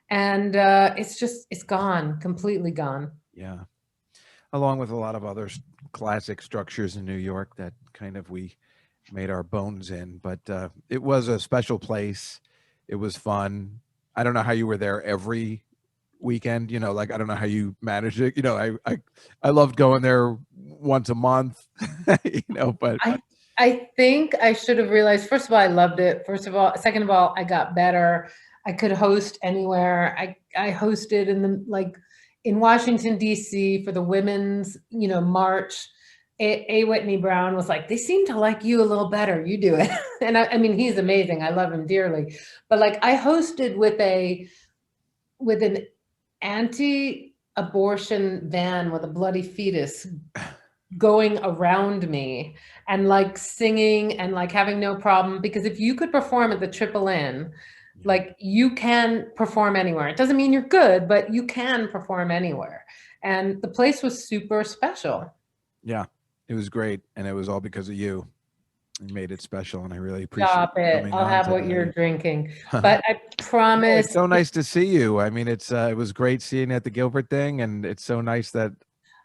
and it's gone, completely gone. Yeah, along with a lot of other classic structures in New York that kind of we made our bones in, but it was a special place. It was fun. I don't know how you were there every weekend, like I don't know how you managed it. I loved going there once a month, but I think I should have realized, first of all, I loved it. Second of all, I got better. I could host anywhere. I hosted in Washington, DC for the women's, march. A. Whitney Brown was like, they seem to like you a little better. You do it. And I mean, he's amazing. I love him dearly. But I hosted with an anti-abortion van with a bloody fetus going around me and singing and having no problem, because if you could perform at the Tripple Inn, you can perform anywhere. It doesn't mean you're good, but you can perform anywhere. And the place was super special. Yeah, it was great. And it was all because of you. You made it special, and I really appreciate it. Stop it. I'll have what you're drinking. But I promise. It's so nice to see you. I mean, it was great seeing you at the Gilbert thing, and it's so nice that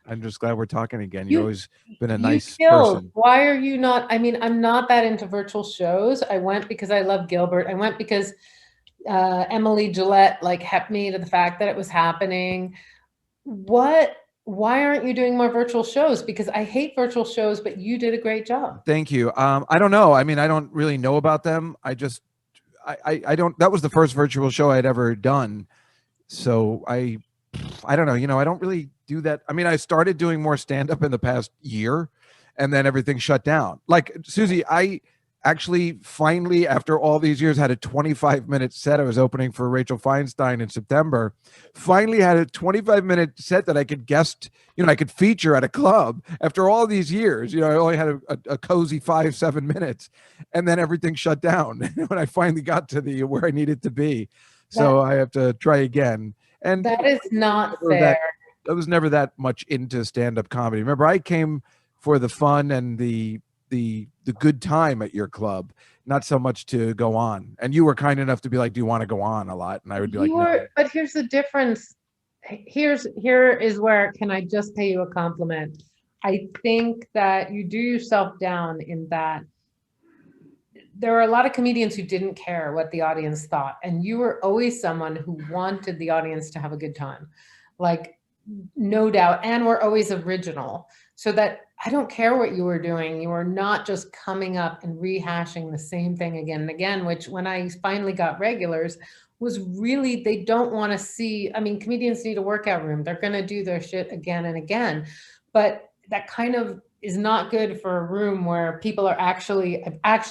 I'm just glad we're talking again. You've always been a nice person. Why are you not? I mean, I'm not that into virtual shows. I went because I love Gilbert. I went because Emily Gillette kept me to the fact that it was happening. Why aren't you doing more virtual shows? Because I hate virtual shows, but you did a great job. Thank you. I don't know. I mean, I don't really know about them. I don't, that was the first virtual show I'd ever done. So I don't know, I don't really do that. I mean, I started doing more stand-up in the past year, and then everything shut down. Susie, I actually finally, after all these years, had a 25-minute set. I was opening for Rachel Feinstein in September. Finally had a 25-minute set that I could guest, I could feature at a club after all these years. I only had a cozy 5-7 minutes, and then everything shut down when I finally got to where I needed to be. So I have to try again. And that is not fair. I was never that much into stand-up comedy. Remember, I came for the fun and the good time at your club, not so much to go on. And you were kind enough to be like, do you want to go on a lot? And I would be like, no. But here's the difference. Here is where, can I just pay you a compliment? I think that you do yourself down in that there are a lot of comedians who didn't care what the audience thought. And you were always someone who wanted the audience to have a good time. No doubt. And we're always original. So that I don't care what you were doing. You were not just coming up and rehashing the same thing again and again, which when I finally got regulars was really, they don't want to see, I mean, comedians need a workout room. They're going to do their shit again and again. But that kind of is not good for a room where people have actually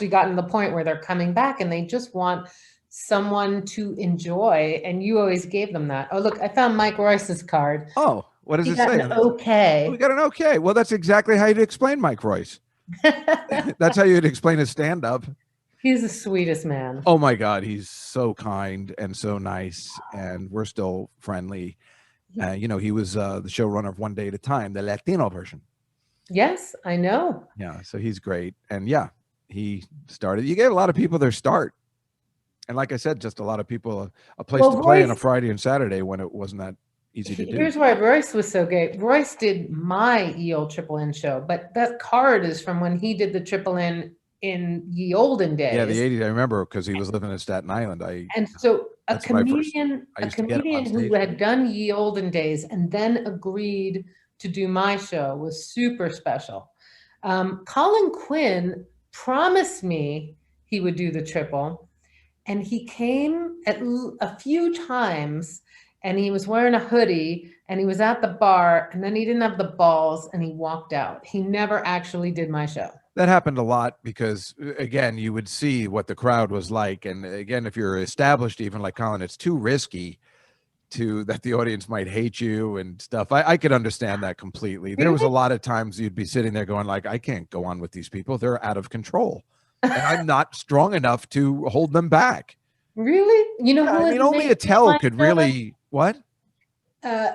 gotten to the point where they're coming back and they just want someone to enjoy. And you always gave them that. Oh, look, I found Mike Royce's card. Oh, what does it say? Okay. Oh, we got an okay. Well, that's exactly how you'd explain Mike Royce. That's how you'd explain his stand-up. He's the sweetest man. Oh my God, he's so kind and so nice, and we're still friendly. He was the showrunner of One Day at a Time, the Latino version. Yes, I know. Yeah, so he's great, and yeah, he started. You get a lot of people their start, and like I said, just a lot of people a place to play on a Friday and Saturday when it wasn't that easy to do. Here's why Royce was so great. Royce did my Ye Olde Tripple Inn show, but that card is from when he did the Tripple Inn in ye olden days. Yeah, the 80s. I remember because he was living in Staten Island. So a comedian who had done ye olden days and then agreed to do my show was super special. Colin Quinn promised me he would do the triple. And he came a few times, and he was wearing a hoodie, and he was at the bar, and then he didn't have the balls, and he walked out. He never actually did my show. That happened a lot because, again, you would see what the crowd was like. And again, if you're established, even like Colin, it's too risky that the audience might hate you and stuff. I could understand that completely. There was a lot of times you'd be sitting there going like, I can't go on with these people. They're out of control. And I'm not strong enough to hold them back. Really? You know, I mean, only Attell could really, what?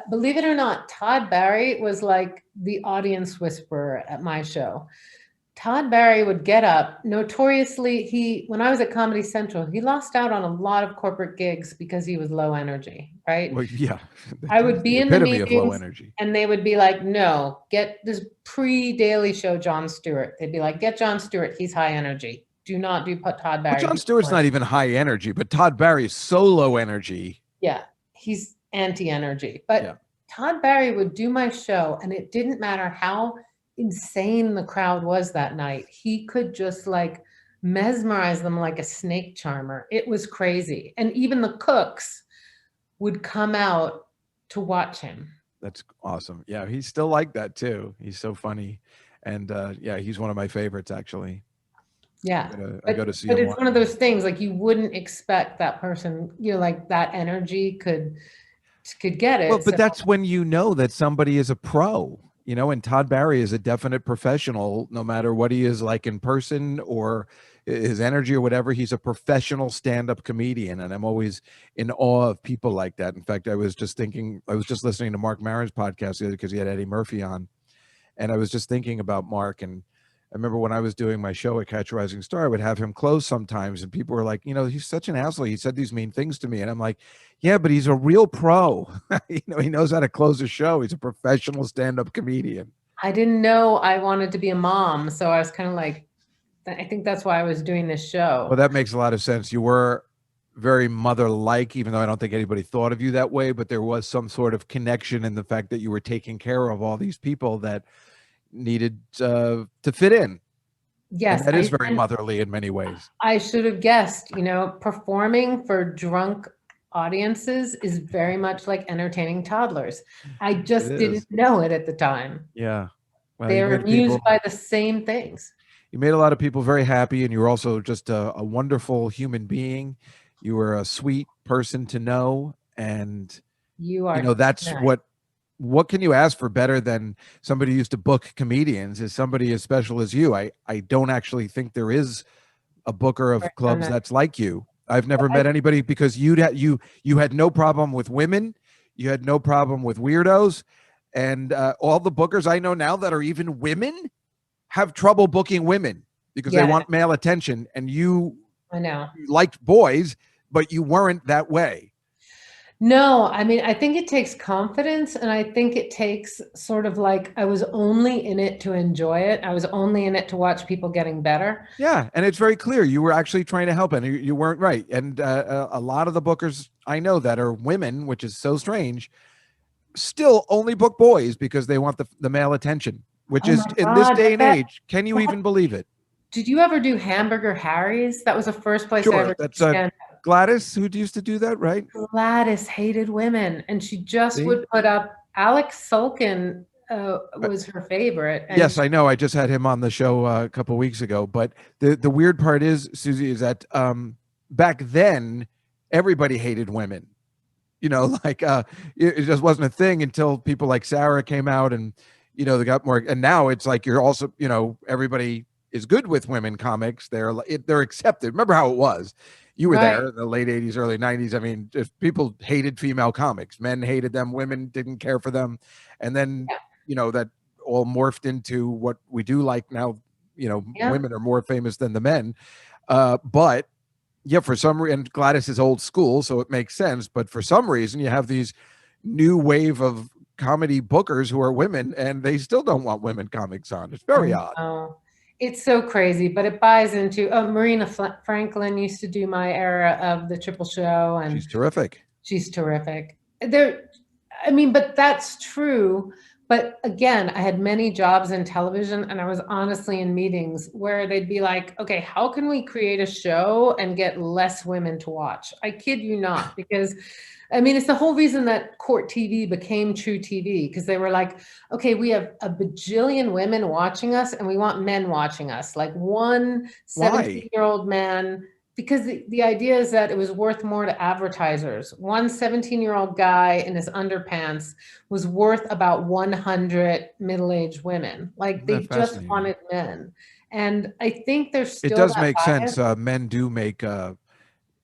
Believe it or not, Todd Barry was like the audience whisperer at my show. Todd Barry would get up. Notoriously, when I was at Comedy Central, he lost out on a lot of corporate gigs because he was low energy, right? Well, yeah. I would be in the meetings, of low energy. And they would be like, no, get this pre-Daily Show Jon Stewart. They'd be like, get Jon Stewart. He's high energy. Do not do Todd Barry. Well, Jon Stewart's not even high energy, but Todd Barry is so low energy. Yeah, he's anti-energy. But Todd Barry would do my show, and it didn't matter how insane the crowd was that night. He could just like mesmerize them like a snake charmer. It was crazy. And even the cooks would come out to watch him. That's awesome. Yeah, he's still like that too. He's so funny. And he's one of my favorites actually. Yeah. I go to see him. But it's one of those things like you wouldn't expect that person, like that energy could get it. Well, but that's when you know that somebody is a pro. And Todd Barry is a definite professional, no matter what he is like in person or his energy or whatever. He's a professional stand-up comedian. And I'm always in awe of people like that. In fact, I was just listening to Mark Maron's podcast because he had Eddie Murphy on. And I was just thinking about Mark. And I remember when I was doing my show at Catch a Rising Star, I would have him close sometimes. And people were like, he's such an asshole. He said these mean things to me. And I'm like, yeah, but he's a real pro. He knows how to close a show. He's a professional stand-up comedian. I didn't know I wanted to be a mom. So I was kind of like, I think that's why I was doing this show. Well, that makes a lot of sense. You were very mother-like, even though I don't think anybody thought of you that way, but there was some sort of connection in the fact that you were taking care of all these people that needed to fit in. Yes. And that is very motherly in many ways. I should have guessed, performing for drunk audiences is very much like entertaining toddlers. I just didn't know it at the time. Yeah. Well, they're amused by the same things. You made a lot of people very happy, and you were also just a wonderful human being. You were a sweet person to know, and you are. That's what can you ask for better than somebody who used to book comedians is somebody as special as you. I don't actually think there is a booker of clubs that's like you. I've never met anybody because you had no problem with women. You had no problem with weirdos. And all the bookers I know now that are even women have trouble booking women because they want male attention. And you liked boys, but you weren't that way. No, I mean, I think it takes confidence, and I think it takes sort of like I was only in it to enjoy it. I was only in it to watch people getting better. Yeah, and it's very clear you were actually trying to help, and you weren't right. And a lot of the bookers I know that are women, which is so strange, still only book boys because they want the male attention, which is in this day and age. Can you even believe it? Did you ever do Hamburger Harry's? That was the first place I ever did. Gladys, who used to do that, right? Gladys hated women, and she just would put up. Alex Sulkin was her favorite. And yes, I know. I just had him on the show a couple of weeks ago. But the weird part is, Susie, is that back then everybody hated women. It just wasn't a thing until people like Sarah came out, and they got more. And now it's like you're also, everybody is good with women comics. They're accepted. Remember how it was. You were there in the late 80s, early 90s. I mean, just people hated female comics. Men hated them. Women didn't care for them. And then, that all morphed into what we do like now. Women are more famous than the men. But, for some reason, Gladys is old school, so it makes sense. But for some reason, you have these new wave of comedy bookers who are women, and they still don't want women comics on. It's very odd. It's so crazy, but it buys into. Marina Franklin used to do my era of the Triple Show, and she's terrific. She's terrific. But that's true. But again, I had many jobs in television, and I was honestly in meetings where they'd be like, okay, how can we create a show and get less women to watch? I kid you not, because I mean, it's the whole reason that court TV became true TV, because they were like, okay, we have a bajillion women watching us and we want men watching us, like one 17-year-old man. Because the idea is that it was worth more to advertisers. One 17-year-old guy in his underpants was worth about 100 middle-aged women. Like, they just wanted men. And I think there's still it does that make bias. sense. Men do make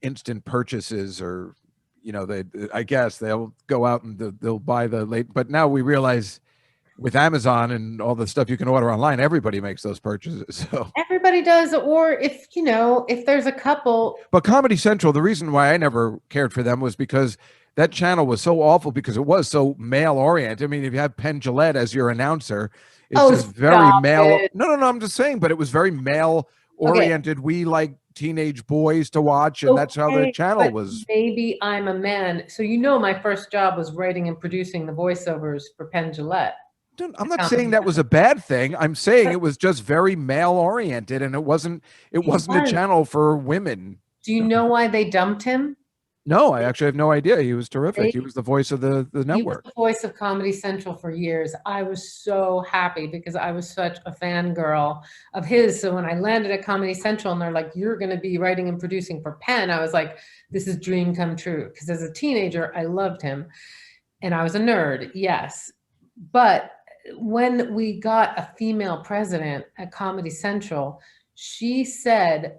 instant purchases, or I guess they'll go out and they'll buy the late. But now we realize, with Amazon and all the stuff you can order online, everybody makes those purchases. So everybody does. Or if there's a couple. But Comedy Central, the reason why I never cared for them was because that channel was so awful, because it was so male oriented. I mean, if you have Penn Jillette as your announcer, it's just very male. No, I'm just saying, but it was very male oriented. Okay. We like teenage boys to watch, and that's how the channel was. Maybe I'm a man. So my first job was writing and producing the voiceovers for Penn Jillette. I'm not saying that was a bad thing. I'm saying it was just very male oriented, and it wasn't a channel for women. Do you know why they dumped him? No, I actually have no idea. He was terrific. He was the voice of the network. He was the voice of Comedy Central for years. I was so happy because I was such a fangirl of his. So when I landed at Comedy Central and they're like, you're going to be writing and producing for Penn, I was like, this is dream come true. Because as a teenager, I loved him. And I was a nerd, yes. But when we got a female president at Comedy Central, she said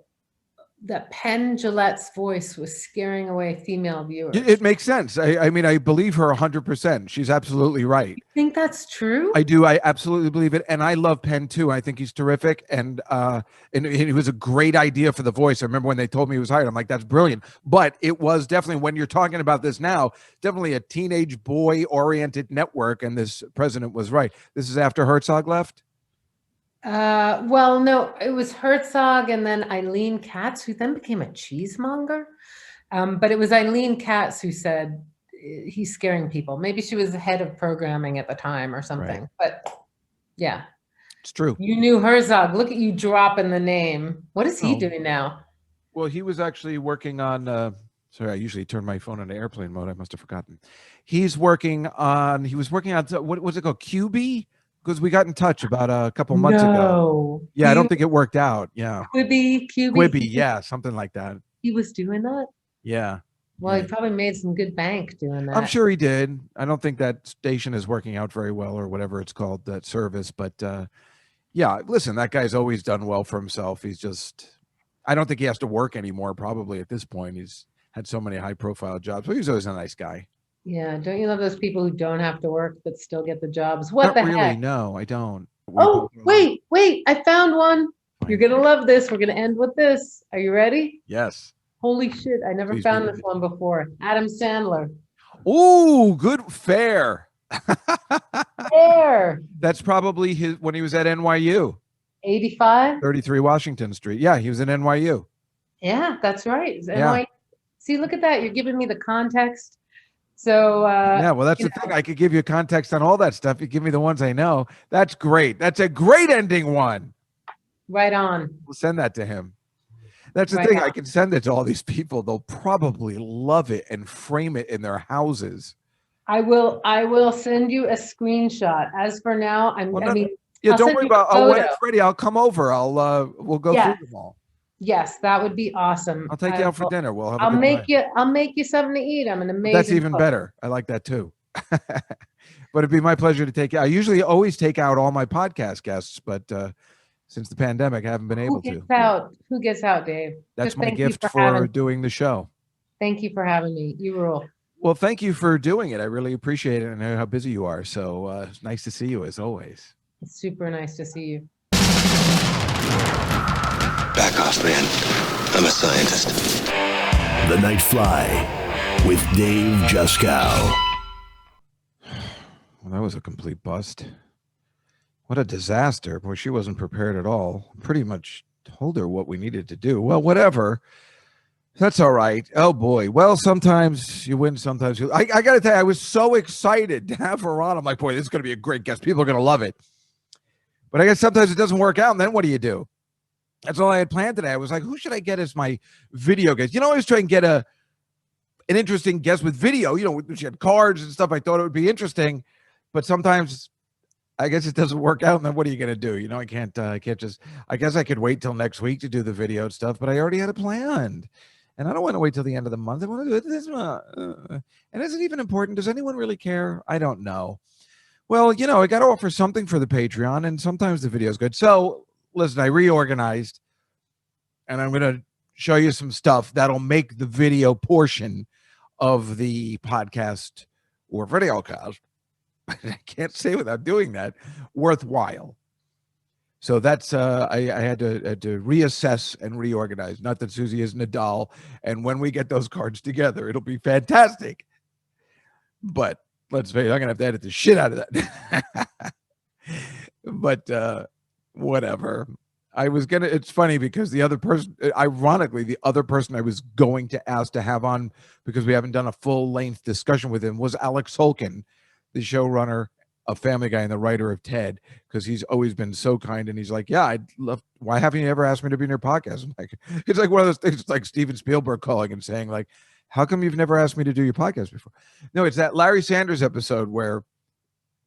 that Penn Jillette's voice was scaring away female viewers. It makes sense. I mean, I believe her 100%. She's absolutely right. You think that's true? I do. I absolutely believe it. And I love Penn too. I think he's terrific. And it was a great idea for the voice. I remember when they told me he was hired, I'm like, that's brilliant. But it was definitely, when you're talking about this now, definitely a teenage boy oriented network. And this president was right. This is after Herzog left? Well, no, it was Herzog and then Eileen Katz, who then became a cheesemonger. But it was Eileen Katz who said he's scaring people. Maybe she was the head of programming at the time or something. Right. But yeah, it's true. You knew Herzog. Look at you dropping the name. What is he doing now? Well, he was actually working on. Sorry, I usually turn my phone into airplane mode. I must have forgotten. He was working on. What was it called? QB. Because we got in touch about a couple months ago. Yeah, I don't think it worked out. Yeah. Quibi, yeah, something like that. He was doing that? Yeah. Well, he probably made some good bank doing that. I'm sure he did. I don't think that station is working out very well, or whatever it's called, that service. But yeah, listen, that guy's always done well for himself. He's just, I don't think he has to work anymore, probably at this point. He's had so many high profile jobs, but he's always a nice guy. Yeah, don't you love those people who don't have to work but still get the jobs? What the heck? No, I don't. Wait, I found one. You're going to love this. We're going to end with this. Are you ready? Yes. Holy shit, I never found this one before. Adam Sandler. Oh, good. Fair. Fair. That's probably when he was at NYU. 85? 33 Washington Street. Yeah, he was in NYU. Yeah, that's right. It's NYU. See, look at that. You're giving me the context. So yeah, well, that's the thing. I could give you context on all that stuff. You give me the ones I know. That's great. That's a great ending one. Right on. We'll send that to him. That's the thing. I can send it to all these people. They'll probably love it and frame it in their houses. I will send you a screenshot. As for now, don't worry about. When it's ready, I'll come over. We'll go through them all. Yes, that would be awesome. I'll take you out for dinner. We'll have. I'll make you something to eat. I'm an amazing. That's even better. I like that too. But it'd be my pleasure to take you. I usually always take out all my podcast guests, but since the pandemic, I haven't been able to. Who gets out, Dave? That's my gift for doing the show. Thank you for having me. You rule. Well, thank you for doing it. I really appreciate it, and I know how busy you are. So it's nice to see you as always. It's super nice to see you. Back off, man. I'm a scientist. The Night Fly with Dave Juskow. Well, that was a complete bust. What a disaster. Boy, she wasn't prepared at all. Pretty much told her what we needed to do. Well, whatever. That's all right. Oh boy. Well, sometimes you win, sometimes you. I got to tell you, I was so excited to have her on. I'm like, boy, this is going to be a great guest. People are going to love it. But I guess sometimes it doesn't work out, and then what do? That's all I had planned today. I was like, who should I get as my video guest? I always try and get an interesting guest with video. She had cards and stuff. I thought it would be interesting, but sometimes I guess it doesn't work out. And then what are you going to do? I can't just. I guess I could wait till next week to do the video and stuff, but I already had it planned. And I don't want to wait till the end of the month. I want to do it this month. And is it even important? Does anyone really care? I don't know. Well, I got to offer something for the Patreon, and sometimes the video is good. So, listen, I reorganized, and I'm going to show you some stuff that'll make the video portion of the podcast or video cast, I can't say without doing that, worthwhile. So that's I had to reassess and reorganize. Not that Susie isn't a doll, and when we get those cards together, it'll be fantastic. But let's face it, I'm gonna have to edit the shit out of that. But whatever. It's funny because the other person, ironically, the other person I was going to ask to have on, because we haven't done a full length discussion with him, was Alex Holkin, the showrunner of Family Guy and the writer of Ted, because he's always been so kind. And he's like, yeah, I'd love, why haven't you ever asked me to be in your podcast? I'm like, it's like one of those things, it's like Steven Spielberg calling and saying, like, how come you've never asked me to do your podcast before? No, it's that Larry Sanders episode where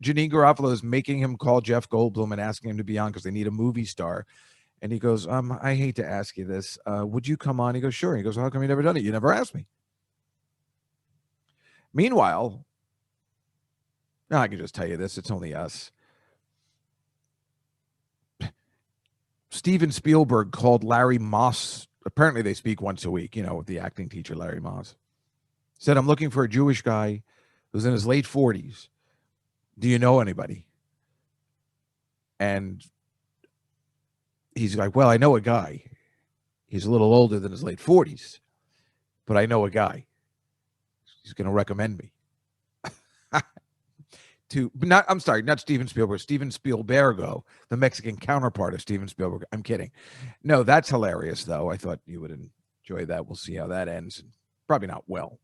Janine Garofalo is making him call Jeff Goldblum and asking him to be on because they need a movie star. And he goes, I hate to ask you this. Would you come on? He goes, sure. He goes, how come you never done it? You never asked me. Meanwhile, I can just tell you this. It's only us. Steven Spielberg called Larry Moss. Apparently they speak once a week, with the acting teacher, Larry Moss. Said, I'm looking for a Jewish guy who's in his late 40s. Do you know anybody? And he's like, well, I know a guy. He's a little older than his late 40s, but I know a guy. He's going to recommend me. Not Steven Spielberg, Steven Spielbergo, the Mexican counterpart of Steven Spielberg. I'm kidding. No, that's hilarious, though. I thought you would enjoy that. We'll see how that ends. Probably not well.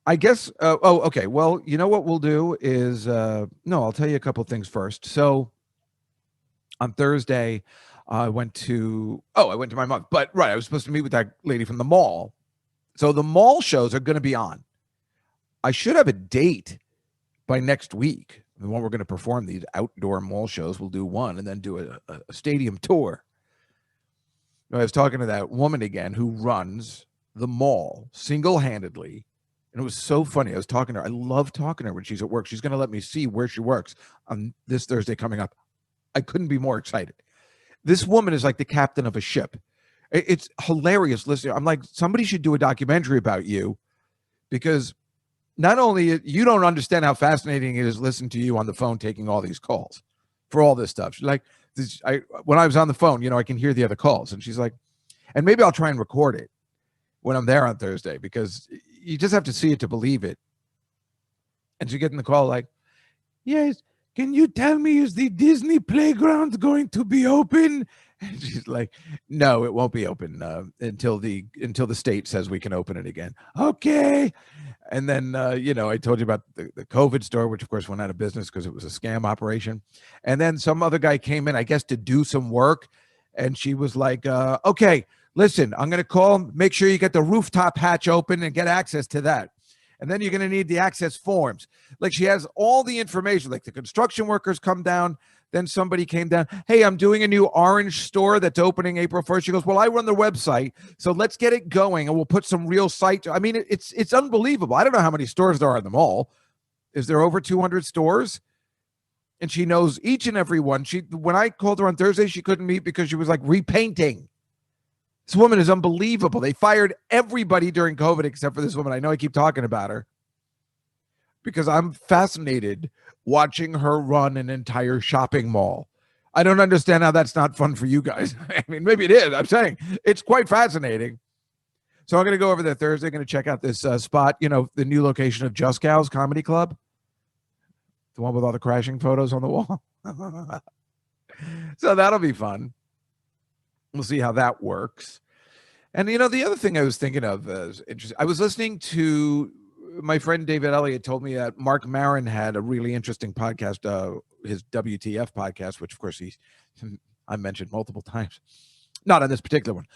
I guess, okay. Well, you know what we'll do is, I'll tell you a couple things first. So on Thursday, I went to my mom, but right, I was supposed to meet with that lady from the mall. So the mall shows are going to be on. I should have a date by next week. The one we're going to perform these outdoor mall shows. We'll do one and then do a stadium tour. I was talking to that woman again who runs the mall single-handedly. And it was so funny. I was talking to her. I love talking to her when she's at work. She's going to let me see where she works on this Thursday coming up. I couldn't be more excited. This woman is like the captain of a ship. It's hilarious. Listen, I'm like, somebody should do a documentary about you, because not only you don't understand how fascinating it is to listen to you on the phone taking all these calls for all this stuff. She's like, when I was on the phone, I can hear the other calls. And she's like, and maybe I'll try and record it when I'm there on Thursday, because you just have to see it to believe it. And she get in the call like, yes, can you tell me, is the Disney playground going to be open? And she's like, no, it won't be open until the state says we can open it again. Okay. And then, I told you about the COVID store, which of course went out of business because it was a scam operation. And then some other guy came in, I guess, to do some work. And she was like, okay, listen, I'm going to call, make sure you get the rooftop hatch open and get access to that. And then you're going to need the access forms. Like, she has all the information, like the construction workers come down. Then somebody came down. Hey, I'm doing a new orange store that's opening April 1st. She goes, well, I run the website, so let's get it going, and we'll put some real site. I mean, it's unbelievable. I don't know how many stores there are in the mall. Is there over 200 stores? And she knows each and every one. When I called her on Thursday, she couldn't meet because she was like repainting. This woman is unbelievable. They fired everybody during COVID except for this woman. I know I keep talking about her because I'm fascinated watching her run an entire shopping mall. I don't understand how that's not fun for you guys. I mean, maybe it is. I'm saying it's quite fascinating. So I'm going to go over there Thursday. Going to check out this spot, the new location of Just Cows Comedy Club. The one with all the crashing photos on the wall. So that'll be fun. We'll see how that works. And, you know, the other thing I was thinking of is interesting. I was listening to my friend David Elliott told me that Mark Maron had a really interesting podcast, his WTF podcast, which, of course, I mentioned multiple times. Not on this particular one.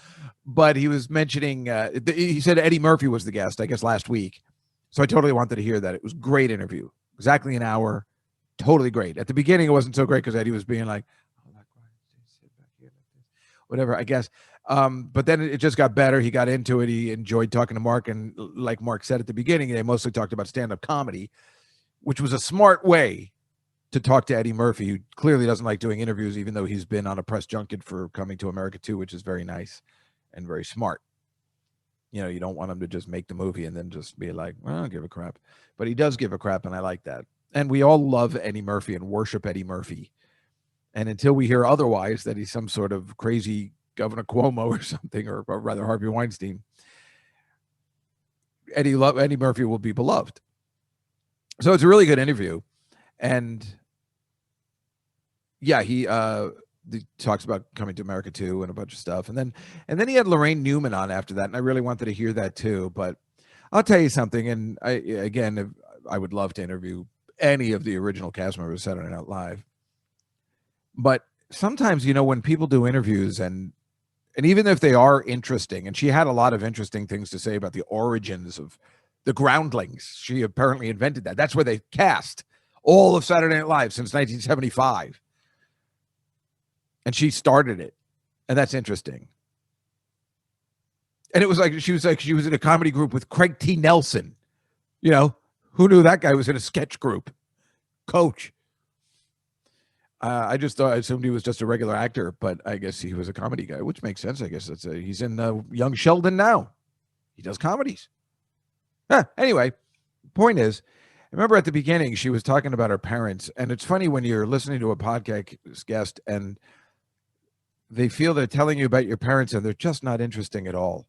But he was mentioning, he said Eddie Murphy was the guest, I guess, last week. So I totally wanted to hear that. It was a great interview. Exactly an hour. Totally great. At the beginning, it wasn't so great because Eddie was being like, whatever, I guess. But then it just got better. He got into it. He enjoyed talking to Mark. And like Mark said at the beginning, they mostly talked about stand-up comedy, which was a smart way to talk to Eddie Murphy, who clearly doesn't like doing interviews, even though he's been on a press junket for Coming to America 2, which is very nice and very smart. You know, you don't want him to just make the movie and then just be like, well, I don't give a crap. But he does give a crap, and I like that. And we all love Eddie Murphy and worship Eddie Murphy. And until we hear otherwise, that he's some sort of crazy Governor Cuomo or something, or rather Harvey Weinstein, Eddie Murphy will be beloved. So it's a really good interview. And yeah, he talks about Coming to America 2 and a bunch of stuff. And then he had Lorraine Newman on after that. And I really wanted to hear that too. But I'll tell you something. And I would love to interview any of the original cast members of Saturday Night Live. But sometimes, you know, when people do interviews and even if they are interesting, and she had a lot of interesting things to say about the origins of the Groundlings. She apparently invented that. That's where they cast all of Saturday Night Live since 1975. And she started it. And that's interesting. And it was like she was in a comedy group with Craig T. Nelson. You know, who knew that guy was in a sketch group? Coach. I assumed he was just a regular actor, but I guess he was a comedy guy, which makes sense. I guess he's in Young Sheldon now. He does comedies. Anyway, point is, I remember at the beginning she was talking about her parents, and it's funny when you're listening to a podcast guest and they feel they're telling you about your parents and they're just not interesting at all.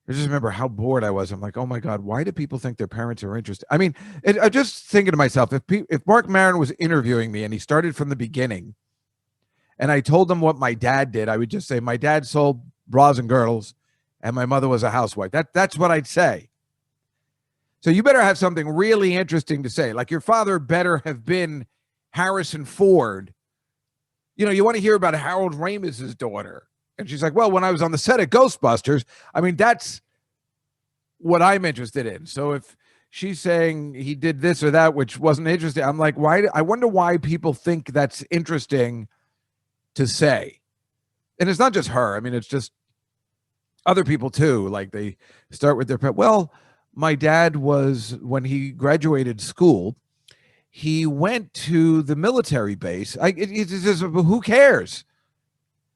I just remember how bored I was. I'm like, oh my God, why do people think their parents are interested? I mean, I'm just thinking to myself, if Mark Maron was interviewing me and he started from the beginning and I told him what my dad did, I would just say, my dad sold bras and girdles and my mother was a housewife. That's what I'd say. So you better have something really interesting to say. Like your father better have been Harrison Ford. You know, you want to hear about Harold Ramis's daughter. And she's like, well, when I was on the set of Ghostbusters, I mean, that's what I'm interested in. So if she's saying he did this or that, which wasn't interesting, I'm like, why? I wonder why people think that's interesting to say. And it's not just her. I mean, it's just other people too. Like they start with their, well, my dad was, when he graduated school, he went to the military base. It's just, who cares?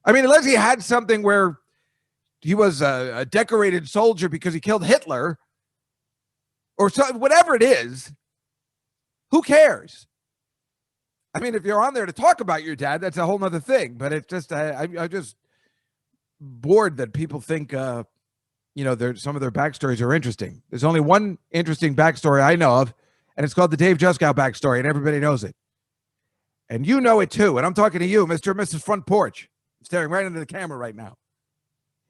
I mean, unless he had something where he was a decorated soldier because he killed Hitler or so, whatever it is, who cares? I mean, if you're on there to talk about your dad, that's a whole nother thing. But it's just, I'm just bored that people think, you know, some of their backstories are interesting. There's only one interesting backstory I know of, and it's called the Dave Juskow backstory, and everybody knows it. And you know it too. And I'm talking to you, Mr. and Mrs. Front Porch. I'm staring right into the camera right now.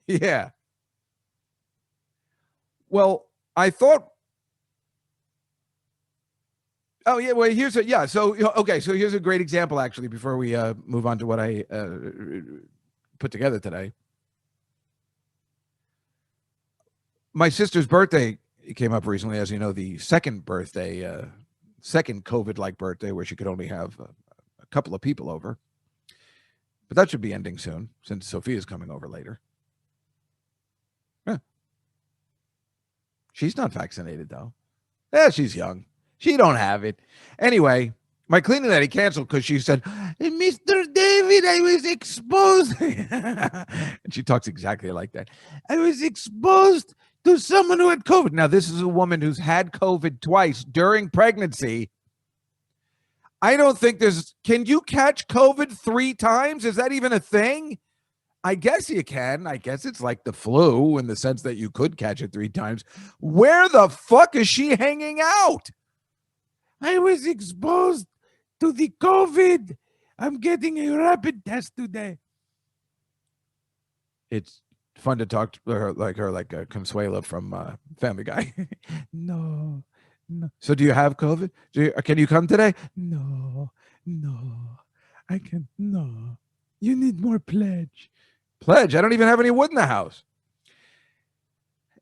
Yeah. Well, I thought. Oh, yeah. Well, so here's a great example, actually, before we move on to what I put together today. My sister's birthday came up recently, as you know, the second COVID-like birthday where she could only have a couple of people over. But that should be ending soon, since Sophia's coming over later. Yeah. She's not vaccinated, though. Yeah, she's young. She don't have it. Anyway, my cleaning lady canceled because she said, Mr. David, I was exposed. And she talks exactly like that. I was exposed to someone who had COVID. Now, this is a woman who's had COVID twice during pregnancy. I don't think can you catch COVID 3 times? Is that even a thing? I guess you can. I guess it's like the flu in the sense that you could catch it 3 times. Where the fuck is she hanging out? I was exposed to the COVID. I'm getting a rapid test today. it's fun to talk to her like Consuela from Family Guy. No. So do you have COVID? Can you come today? No. I can. No. You need more pledge. Pledge? I don't even have any wood in the house.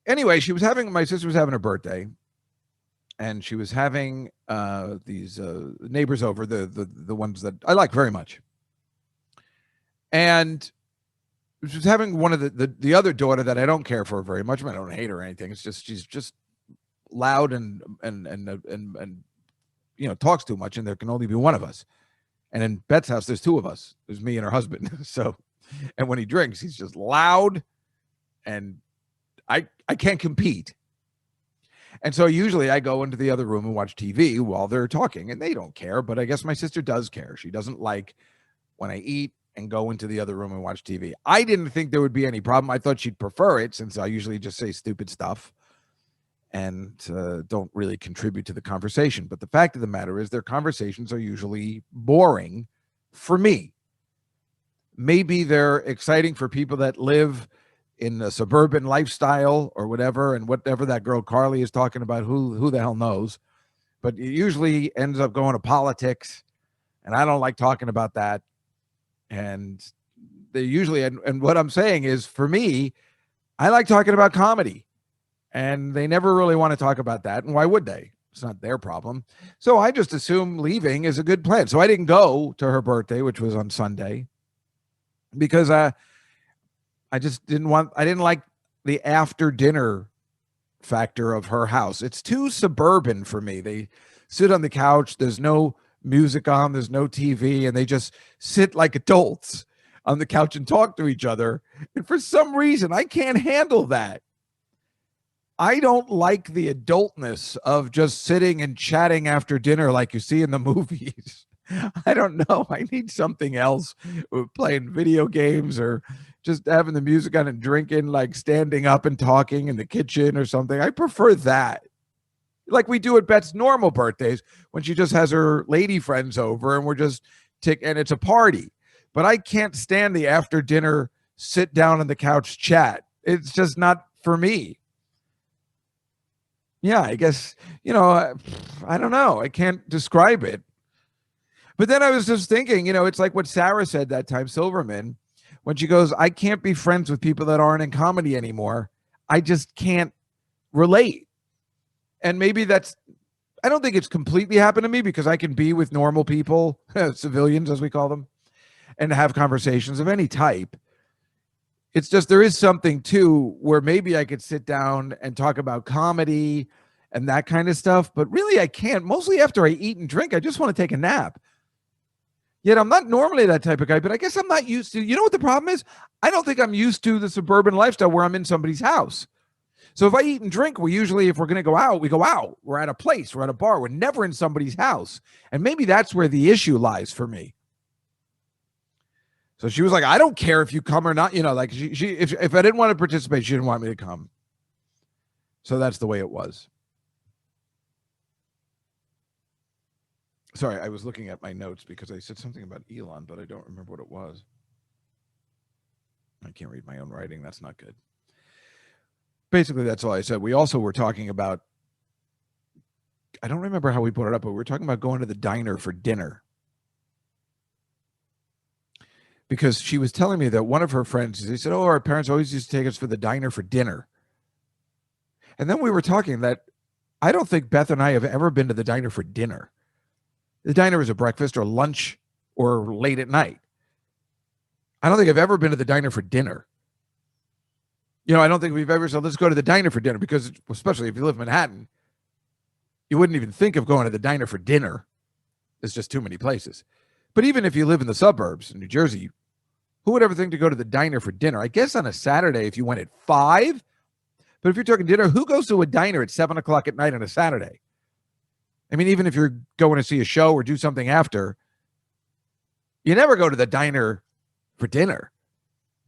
Anyway, my sister was having her birthday, and she was having these neighbors over, the ones that I like very much. And she was having one of the other daughter that I don't care for very much. I don't hate her or anything. It's just she's just loud and talks too much, and there can only be one of us. And in Beth's house, there's two of us. There's me and her husband. So, and when he drinks, he's just loud, and I can't compete. And so usually I go into the other room and watch TV while they're talking, and they don't care. But I guess my sister does care. She doesn't like when I eat and go into the other room and watch TV. I didn't think there would be any problem. I thought she'd prefer it, since I usually just say stupid stuff and don't really contribute to the conversation. But the fact of the matter is, their conversations are usually boring for me. Maybe they're exciting for people that live in a suburban lifestyle or whatever, and whatever that girl Carly is talking about, who the hell knows. But it usually ends up going to politics, and I don't like talking about that. And they usually, and what I'm saying is, for me, I like talking about comedy, and they never really want to talk about that. And why would they? It's not their problem. So I just assume leaving is a good plan. So I didn't go to her birthday, which was on Sunday, because I didn't like the after dinner factor of her house. It's too suburban for me. They sit on the couch. There's no music on, there's no TV, and they just sit like adults on the couch and talk to each other. And for some reason, I can't handle that. I don't like the adultness of just sitting and chatting after dinner like you see in the movies. I don't know. I need something else. Playing video games, or just having the music on and drinking, like standing up and talking in the kitchen or something. I prefer that. Like we do at Beth's normal birthdays, when she just has her lady friends over and we're just and it's a party. But I can't stand the after dinner sit down on the couch chat. It's just not for me. Yeah, I guess, I don't know. I can't describe it. But then I was just thinking, it's like what Sarah said that time, Silverman, when she goes, I can't be friends with people that aren't in comedy anymore. I just can't relate. And maybe I don't think it's completely happened to me, because I can be with normal people, civilians as we call them, and have conversations of any type. It's just, there is something too where maybe I could sit down and talk about comedy and that kind of stuff, but really I can't. Mostly after I eat and drink, I just want to take a nap. Yet I'm not normally that type of guy, but I guess I'm not used to, what the problem is? I don't think I'm used to the suburban lifestyle where I'm in somebody's house. So if I eat and drink, we usually, if we're going to go out, we go out. We're at a place, we're at a bar. We're never in somebody's house. And maybe that's where the issue lies for me. So she was like, I don't care if you come or not. Like if I didn't want to participate, she didn't want me to come. So that's the way it was. Sorry, I was looking at my notes because I said something about Elon, but I don't remember what it was. I can't read my own writing. That's not good. Basically, that's all I said. We also were talking about, I don't remember how we put it up, but we were talking about going to the diner for dinner. Because she was telling me that one of her friends, they said, oh, our parents always used to take us for the diner for dinner. And then we were talking that I don't think Beth and I have ever been to the diner for dinner. The diner is a breakfast or lunch or late at night. I don't think I've ever been to the diner for dinner. I don't think we've ever said, let's go to the diner for dinner, because especially if you live in Manhattan, you wouldn't even think of going to the diner for dinner. There's just too many places. But even if you live in the suburbs in New Jersey, who would ever think to go to the diner for dinner? I guess on a Saturday, if you went at 5, but if you're talking dinner, who goes to a diner at 7 o'clock at night on a Saturday? I mean, even if you're going to see a show or do something after, you never go to the diner for dinner,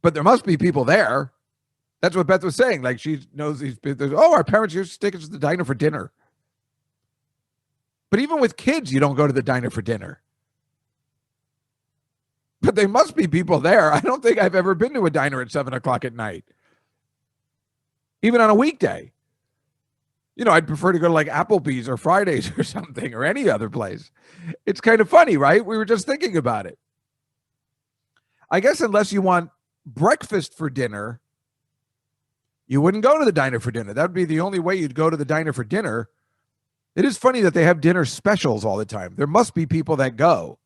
but there must be people there. That's what Beth was saying. Like, she knows these people. Oh, our parents used to take us to the diner for dinner. But even with kids, you don't go to the diner for dinner. but they must be people there. I don't think I've ever been to a diner at 7 o'clock at night, even on a weekday. You know, I'd prefer to go to like Applebee's or Fridays or something, or any other place. It's kind of funny, right? We were just thinking about it. I guess unless you want breakfast for dinner, you wouldn't go to the diner for dinner. That would be the only way you'd go to the diner for dinner. It is funny that they have dinner specials all the time. There must be people that go.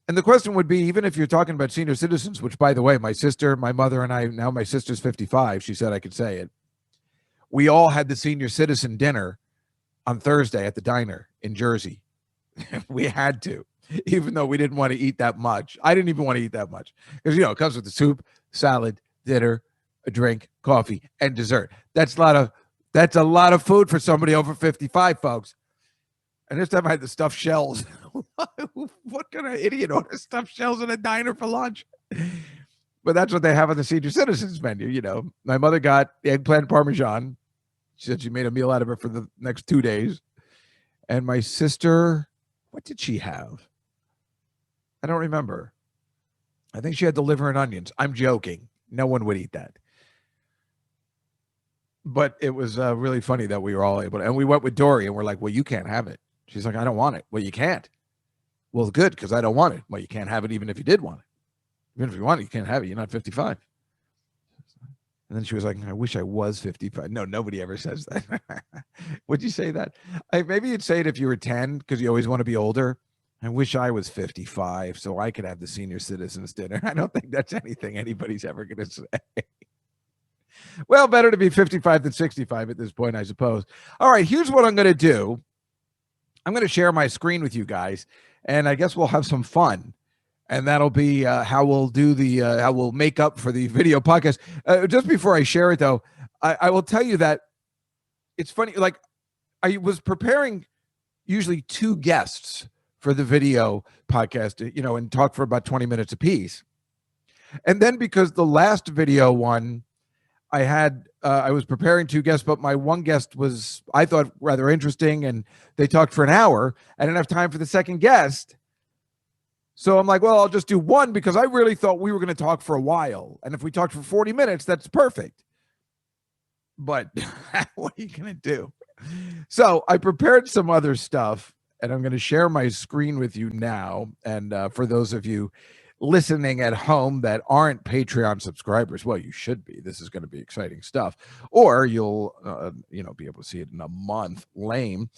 And the question would be, even if you're talking about senior citizens, which, by the way, my sister, my mother, and I, now my sister's 55. She said I could say it. We all had the senior citizen dinner on Thursday at the diner in Jersey. We had to, even though we didn't want to eat that much. I didn't even want to eat that much because, you know, it comes with the soup, salad, dinner, a drink, coffee, and dessert. That's a lot of food for somebody over 55, folks. And this time I had the stuffed shells. What kind of idiot orders stuffed shells in a diner for lunch? But that's what they have on the senior citizens menu. You know, my mother got the eggplant parmesan. She said she made a meal out of it for the next 2 days. And my sister, what did she have? I don't remember. I think she had the liver and onions. I'm joking. No one would eat that. But it was really funny that we were all able to. And we went with Dory, and we're like, well, you can't have it. She's like, I don't want it. Well, you can't. Well, good, because I don't want it. Well, you can't have it even if you did want it. Even if you want it, you can't have it. You're not 55. And then she was like, I wish I was 55. No, nobody ever says that. Would you say that? Maybe you'd say it if you were 10, because you always want to be older. I wish I was 55 so I could have the senior citizens dinner. I don't think that's anything anybody's ever going to say. Well, better to be 55 than 65 at this point, I suppose. All right, here's what I'm going to do. I'm going to share my screen with you guys, and I guess we'll have some fun. And that'll be how we'll do how we'll make up for the video podcast. Just before I share it, though, I will tell you that it's funny. Like, I was preparing usually 2 guests for the video podcast, you know, and talk for about 20 minutes apiece. And then because the last video one, I was preparing 2 guests, but my one guest was, I thought, rather interesting, and they talked for an hour. I didn't have time for the second guest. So I'm like, well, I'll just do one, because I really thought we were going to talk for a while. And if we talked for 40 minutes, that's perfect. But what are you going to do? So I prepared some other stuff, and I'm going to share my screen with you now. And for those of you listening at home that aren't Patreon subscribers, well, you should be. This is going to be exciting stuff. Or you'll, be able to see it in a month. Lame.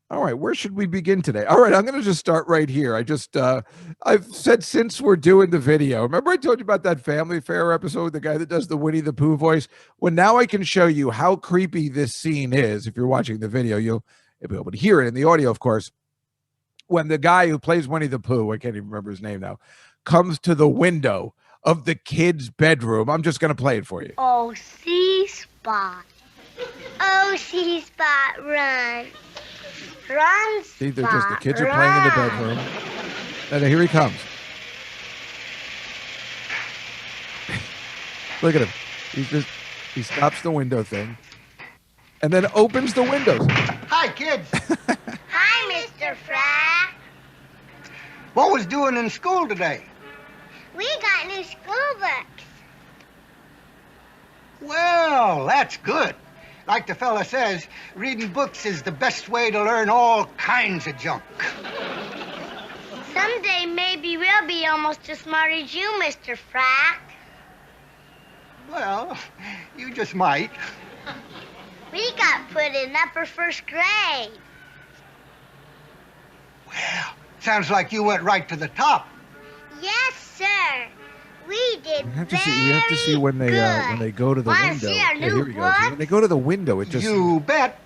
All right, where should we begin today? All right, I'm going to just start right here. I've said, since we're doing the video, remember I told you about that Family Fair episode with the guy that does the Winnie the Pooh voice? Well, now I can show you how creepy this scene is. If you're watching the video, you'll be able to hear it in the audio, of course. When the guy who plays Winnie the Pooh, I can't even remember his name now, comes to the window of the kid's bedroom. I'm just going to play it for you. Oh, C-Spot. Oh, C-Spot, run. Run, See, they're just, the kids are playing in the bedroom. And here he comes. Look at him. He stops the window thing and then opens the windows. Hi, kids. Hi, Mr. Frack. What was doing in school today? We got new school books. Well, that's good. Like the fella says, reading books is the best way to learn all kinds of junk. Someday maybe we'll be almost as smart as you, Mr. Frack. Well, you just might. We got put in upper first grade. Well, sounds like you went right to the top. Yes, sir. We did. We have to see when they go to the Wanna window. see our Okay, new here we go. books? When they go to the window, it just You bet.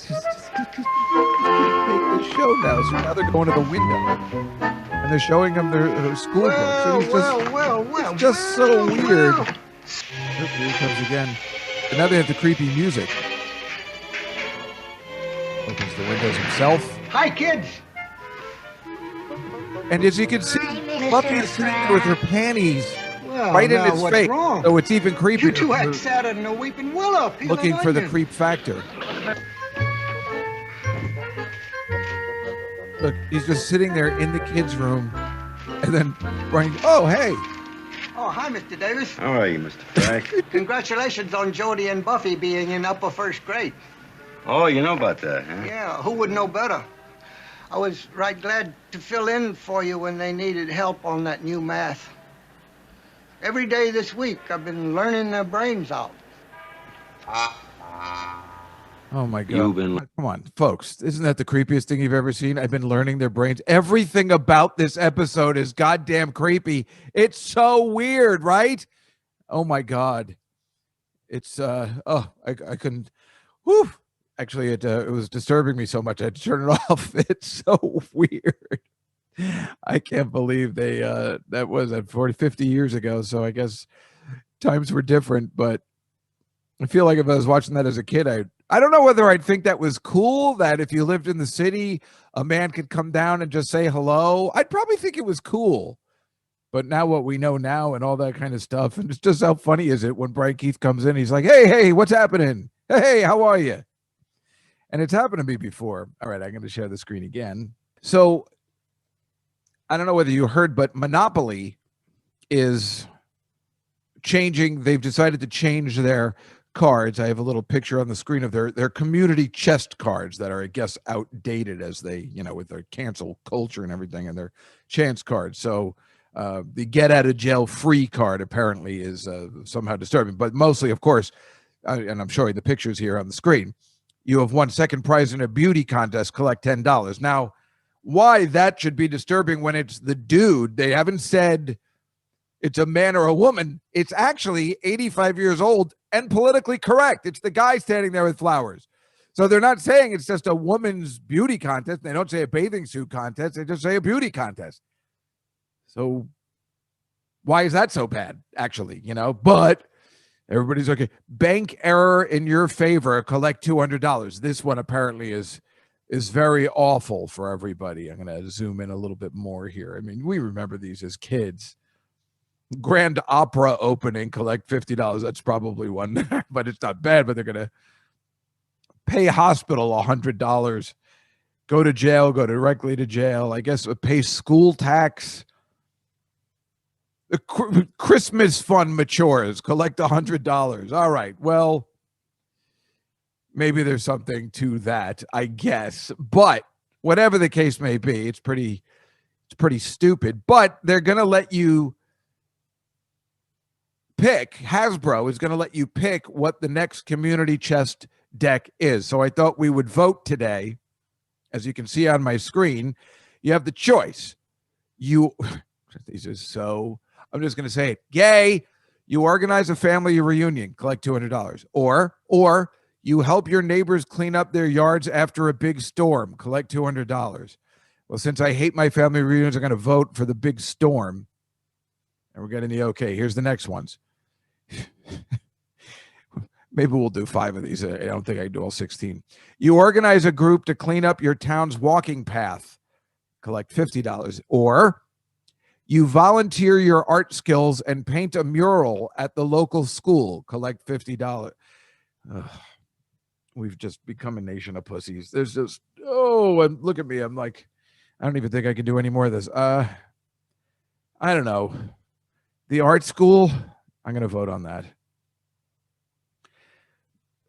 make the show now. So now they're going to the window and they're showing them their school books. And it's just so weird. Oop, here he comes again. And now they have the creepy music. Opens the windows himself. Hi, kids. And as you can see, Fluffy is sitting there with her panties Well, right in now its what's face. wrong? So it's even creepier. You two had sat in a weeping willow. peeling Looking for the onions. creep factor. Look, he's just sitting there in the kids' room And then Brian, oh, hey. Oh, hi, Mr. Davis. How are you, Mr. Fry? Congratulations on Jody and Buffy being in upper first grade. Oh, you know about that, huh? Yeah, who would know better? I was right glad to fill in for you when they needed help on that new math. Every day this week, I've been learning their brains out. Oh, my God. Come on, folks. Isn't that the creepiest thing you've ever seen? I've been learning their brains. Everything about this episode is goddamn creepy. It's so weird, right? Oh, my God. It's, I couldn't, whew. Actually, it was disturbing me so much I had to turn it off. It's so weird. I can't believe they, that was 50 years ago. So I guess times were different, but I feel like if I was watching that as a kid, I don't know whether I'd think that was cool, that if you lived in the city, a man could come down and just say hello. I'd probably think it was cool. But now what we know now and all that kind of stuff, and it's just how funny is it when Brian Keith comes in, he's like, hey, what's happening? Hey, how are you? And it's happened to me before. All right, I'm going to share the screen again. So I don't know whether you heard, but Monopoly is changing. They've decided to change their cards. I have a little picture on the screen of their community chest cards that are, I guess, outdated as they, with their cancel culture and everything, and their chance cards. So the get out of jail free card apparently is somehow disturbing, but mostly, of course, and I'm showing the pictures here on the screen, you have won second prize in a beauty contest, collect $10. Now, why that should be disturbing when it's the dude, they haven't said it's a man or a woman. It's actually 85 years old and politically correct. It's the guy standing there with flowers. So they're not saying it's just a woman's beauty contest. They don't say a bathing suit contest. They just say a beauty contest. So why is that so bad, actually, But everybody's okay. Bank error in your favor, collect $200. This one apparently is very awful for everybody. I'm going to zoom in a little bit more here. I mean, we remember these as kids. Grand Opera opening, collect $50. That's probably one, but it's not bad. But they're going to pay hospital $100. Go to jail, go directly to jail. I guess pay school tax. The Christmas fund matures, collect $100. All right. Well, maybe there's something to that, I guess. But whatever the case may be, it's pretty stupid. But they're going to let you pick. Hasbro is going to let you pick what the next community chest deck is. So I thought we would vote today. As you can see on my screen, you have the choice. These are so... I'm just going to say it. Gay, you organize a family reunion, collect $200. Or you help your neighbors clean up their yards after a big storm, collect $200. Well, since I hate my family reunions, I'm going to vote for the big storm. And we're getting the okay. Here's the next ones. Maybe we'll do 5 of these. I don't think I can do all 16. You organize a group to clean up your town's walking path, collect $50. Or you volunteer your art skills and paint a mural at the local school, collect $50. We've just become a nation of pussies. There's just, and look at me. I'm like, I don't even think I can do any more of this. I don't know. The art school, I'm going to vote on that.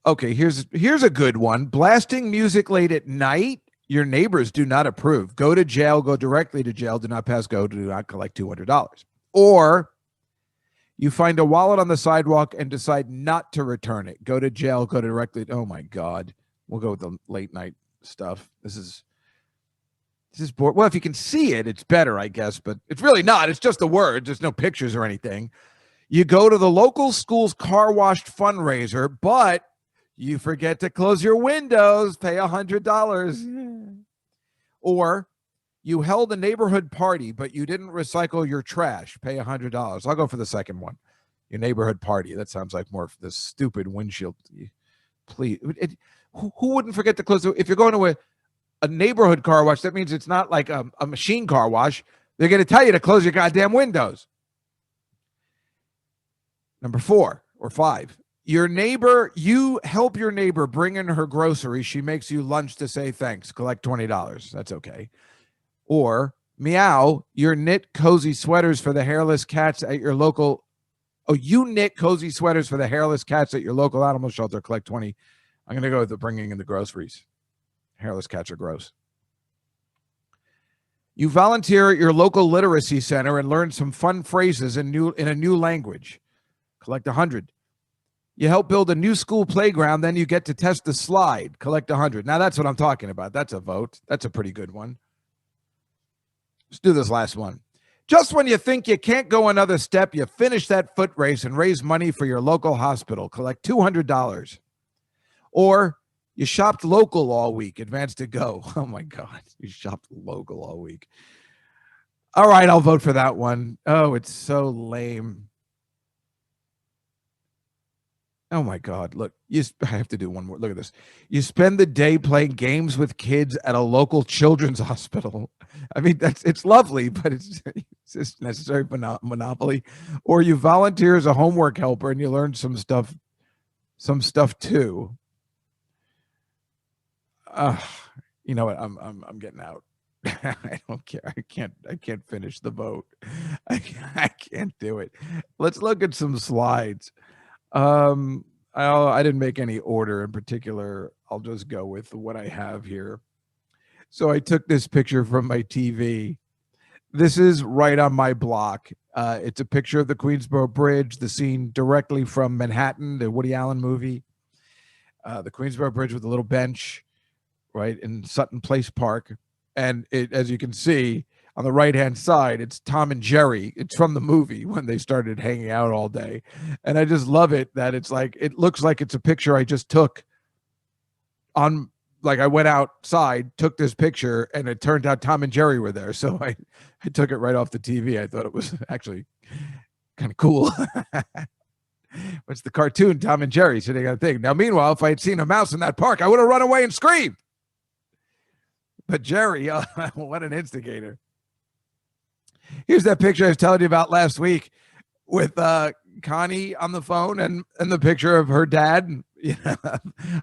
Okay, here's a good one. Blasting music late at night. Your neighbors do not approve. Go to jail, go directly to jail. Do not pass go, do not collect $200. Or you find a wallet on the sidewalk and decide not to return it. Go to jail, go directly. Oh, my God. We'll go with the late night stuff. This is boring. Well, if you can see it, it's better, I guess, but it's really not. It's just the words. There's no pictures or anything. You go to the local school's car wash fundraiser, but you forget to close your windows, pay $100. Or you held a neighborhood party, but you didn't recycle your trash, pay $100. I'll go for the second one. Your neighborhood party. That sounds like more of this stupid windshield. Please. Who wouldn't forget to close? If you're going to a neighborhood car wash, that means it's not like a machine car wash. They're going to tell you to close your goddamn windows. Number 4 or 5. You help your neighbor bring in her groceries. She makes you lunch to say thanks. Collect $20. That's okay. Or Meow, your knit cozy sweaters for the hairless cats at your local. Oh, you knit cozy sweaters for the hairless cats at your local animal shelter. Collect 20. I'm going to go with the bringing in the groceries. Hairless cats are gross. You volunteer at your local literacy center and learn some fun phrases in a new language. Collect 100. You help build a new school playground, then you get to test the slide. Collect 100. Now that's what I'm talking about. That's a vote. That's a pretty good one. Let's do this last one. Just when you think you can't go another step, you finish that foot race and raise money for your local hospital. Collect $200. Or you shopped local all week. Advance to go. Oh, my God. You shopped local all week. All right, I'll vote for that one. Oh, it's so lame. Oh, my God. Look, I have to do one more. Look at this. You spend the day playing games with kids at a local children's hospital. I mean, it's lovely, but it's just necessary monopoly. Or you volunteer as a homework helper and you learn some stuff too. You know what? I'm getting out. I don't care. I can't finish the vote. I can't do it. Let's look at some slides. I didn't make any order in particular. I'll just go with what I have here. So I took this picture from my TV. This is right on my block. It's a picture of the Queensboro Bridge, the scene directly from Manhattan, the Woody Allen movie. The Queensboro Bridge with a little bench, right, in Sutton Place Park. And as you can see, on the right-hand side, it's Tom and Jerry. It's from the movie when they started hanging out all day. And I just love it that it looks like it's a picture I just took on, like I went outside, took this picture, and it turned out Tom and Jerry were there. So I took it right off the TV. I thought it was actually kind of cool. It's the cartoon Tom and Jerry sitting on a thing. Now, meanwhile, if I had seen a mouse in that park, I would have run away and screamed. But Jerry, what an instigator. Here's that picture I was telling you about last week with Connie on the phone and the picture of her dad,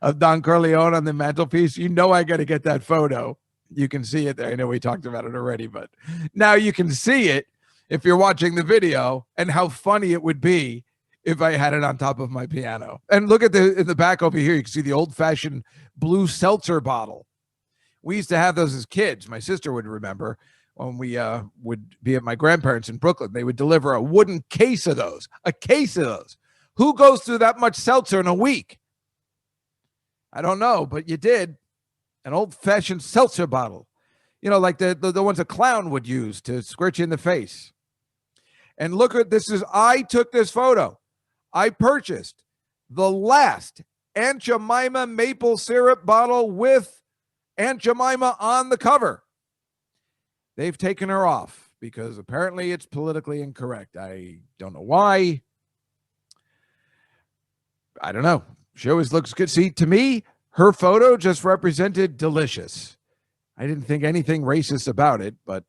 of Don Corleone on the mantelpiece. You know I got to get that photo. You can see it there. I know we talked about it already, but now you can see it if you're watching the video and how funny it would be if I had it on top of my piano. And look at in the back over here, you can see the old-fashioned blue seltzer bottle. We used to have those as kids. My sister would remember. When we would be at my grandparents in Brooklyn, they would deliver a wooden case of those, Who goes through that much seltzer in a week? I don't know, but you did. An old-fashioned seltzer bottle, like the ones a clown would use to squirt you in the face. And look at this. I took this photo. I purchased the last Aunt Jemima maple syrup bottle with Aunt Jemima on the cover. They've taken her off because apparently it's politically incorrect. I don't know why. I don't know. She always looks good. See, to me, her photo just represented delicious. I didn't think anything racist about it, but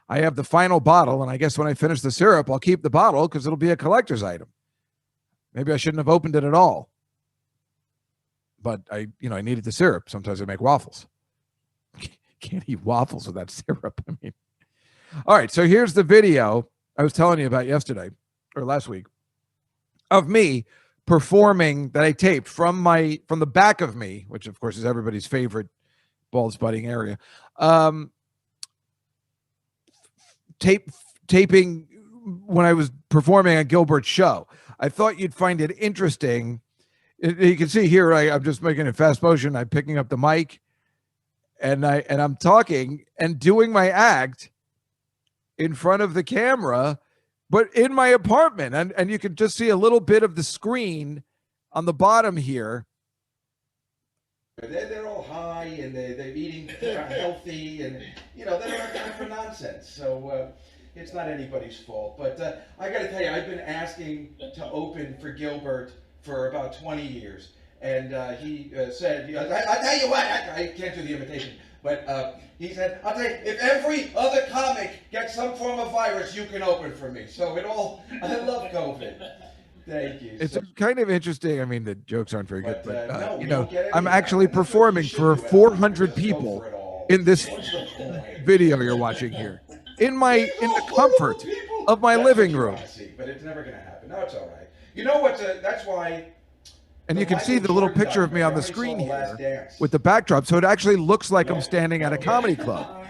I have the final bottle, and I guess when I finish the syrup, I'll keep the bottle because it'll be a collector's item. Maybe I shouldn't have opened it at all. But I needed the syrup. Sometimes I make waffles. Can't eat waffles with that syrup. I mean, all right. So here's the video I was telling you about yesterday or last week of me performing that I taped from the back of me, which of course is everybody's favorite bald spotting area. Taping when I was performing on Gilbert's show. I thought you'd find it interesting. You can see here, I'm just making a fast motion. I'm picking up the mic. And I'm talking and doing my act in front of the camera, but in my apartment. And you can just see a little bit of the screen on the bottom here. They're all high and they're eating healthy and, they don't have time for nonsense. So it's not anybody's fault. But I got to tell you, I've been asking to open for Gilbert for about 20 years. And he said, I'll tell you what, I can't do the imitation, but he said, I'll tell you, if every other comic gets some form of virus, you can open for me. So I love COVID. Thank you. It's kind of interesting. I mean, the jokes aren't very good, but I'm actually performing for 400 people in this video you're watching here. in the comfort of my living room. But it's never going to happen. No, it's all right. You know what? That's why. And you can see the little picture of me on the screen here with the backdrop. So it actually looks like I'm standing at a comedy club.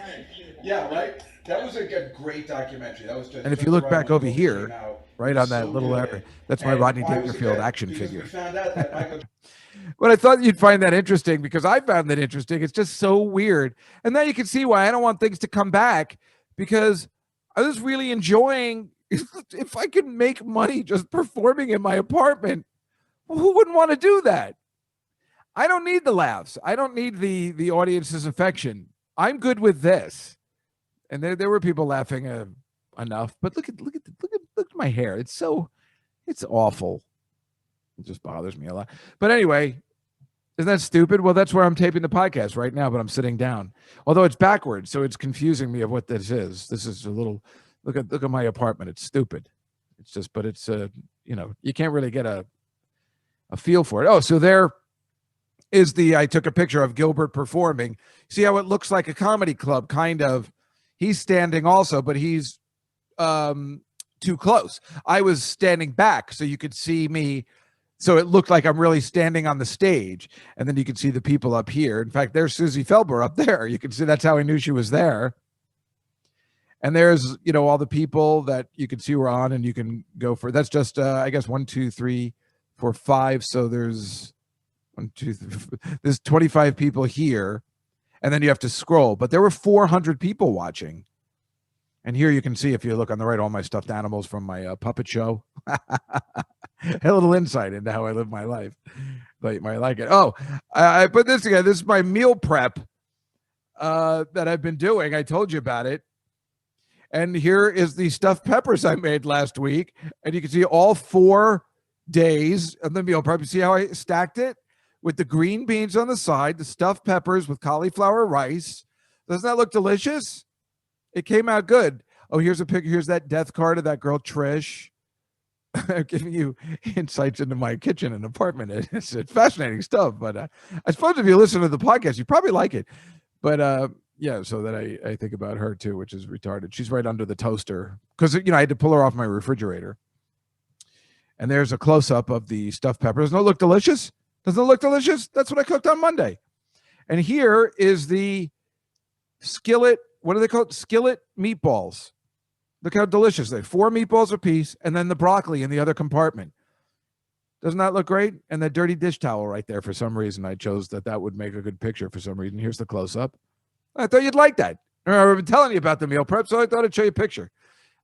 Yeah, right? That was a great documentary. That was just. And if you look back over here, right on that little area, that's my Rodney Dangerfield action figure. We found out that Michael. But I thought you'd find that interesting because I found that interesting. It's just so weird. And now you can see why I don't want things to come back, because I was really enjoying, if I could make money just performing in my apartment, well, who wouldn't want to do that? I don't need the laughs. I don't need the audience's affection. I'm good with this. And there were people laughing enough, but look at my hair. It's awful. It just bothers me a lot. But anyway, isn't that stupid? Well, that's where I'm taping the podcast right now, but I'm sitting down. Although it's backwards, so it's confusing me of what this is. This is a little look at my apartment. It's stupid. It's just, but it's you can't really get a feel for it. Oh, so there is I took a picture of Gilbert performing. See how it looks like a comedy club, kind of. He's standing also, but he's too close. I was standing back so you could see me. So it looked like I'm really standing on the stage, and then you can see the people up here. In fact, there's Susie Felber up there. You can see that's how I knew she was there. And there's, all the people that you can see were on, and you can go for, that's just, I guess, 1, 2, 3, 4, 5. So there's 1, 2, 3, there's 25 people here, and then you have to scroll. But there were 400 people watching. And here you can see, if you look on the right, all my stuffed animals from my puppet show. A little insight into how I live my life. But you might like it. Oh, I put this together. This is my meal prep that I've been doing. I told you about it. And here is the stuffed peppers I made last week. And you can see all 4 days of the meal prep. You see how I stacked it? With the green beans on the side, the stuffed peppers with cauliflower rice. Doesn't that look delicious? It came out good. Oh, here's a picture. Here's that death card of that girl, Trish. I'm giving you insights into my kitchen and apartment. It's fascinating stuff. But I suppose if you listen to the podcast, you probably like it. But yeah, so that I think about her too, which is retarded. She's right under the toaster because I had to pull her off my refrigerator. And there's a close up of the stuffed pepper. Doesn't it look delicious? Doesn't it look delicious? That's what I cooked on Monday. And here is the skillet. What are they called? Skillet meatballs. Look how delicious they are. 4 meatballs a piece, and then the broccoli in the other compartment. Doesn't that look great? And that dirty dish towel right there. For some reason, I chose that would make a good picture for some reason. Here's the close-up. I thought you'd like that. I've been telling you about the meal prep, so I thought I'd show you a picture.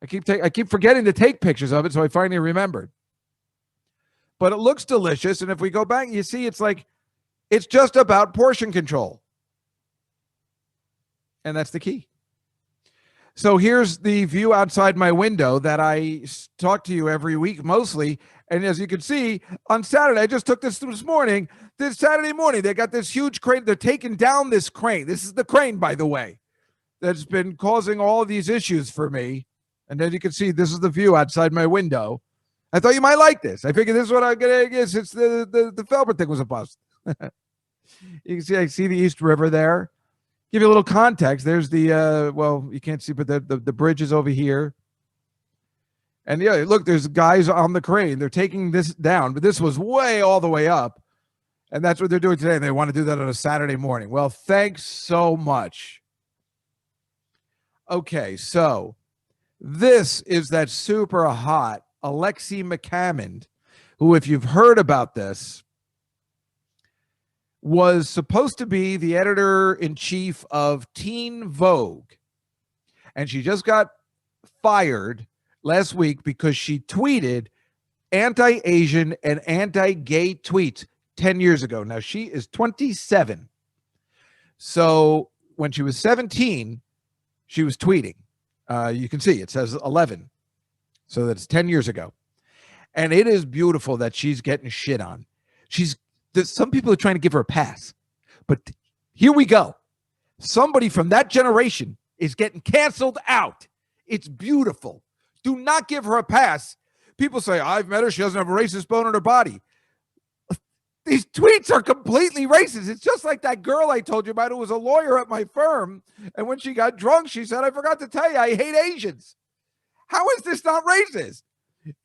I keep forgetting to take pictures of it, so I finally remembered. But it looks delicious, and if we go back, you see it's just about portion control. And that's the key. So here's the view outside my window that I talk to you every week mostly. And as you can see, on Saturday, I just took this morning. This Saturday morning, they got this huge crane. They're taking down this crane. This is the crane, by the way, that's been causing all of these issues for me. And as you can see, this is the view outside my window. I thought you might like this. I figured this is what I'm going to get since the Felber thing was a bust. You can see, the East River there. Give you a little context. There's the, you can't see, but the bridge is over here. And yeah, look, there's guys on the crane. They're taking this down, but this was way all the way up. And that's what they're doing today. And they want to do that on a Saturday morning. Well, thanks so much. Okay, so this is that super hot Alexi McCammond, who, if you've heard about this, was supposed to be the editor-in-chief of Teen Vogue. And she just got fired last week because she tweeted anti-Asian and anti-gay tweets 10 years ago. Now, she is 27. So when she was 17, she was tweeting. You can see it says 11. So that's 10 years ago. And it is beautiful that she's getting shit on. Some people are trying to give her a pass. But here we go. Somebody from that generation is getting canceled out. It's beautiful. Do not give her a pass. People say, I've met her. She doesn't have a racist bone in her body. These tweets are completely racist. It's just like that girl I told you about who was a lawyer at my firm. And when she got drunk, she said, I forgot to tell you, I hate Asians. How is this not racist?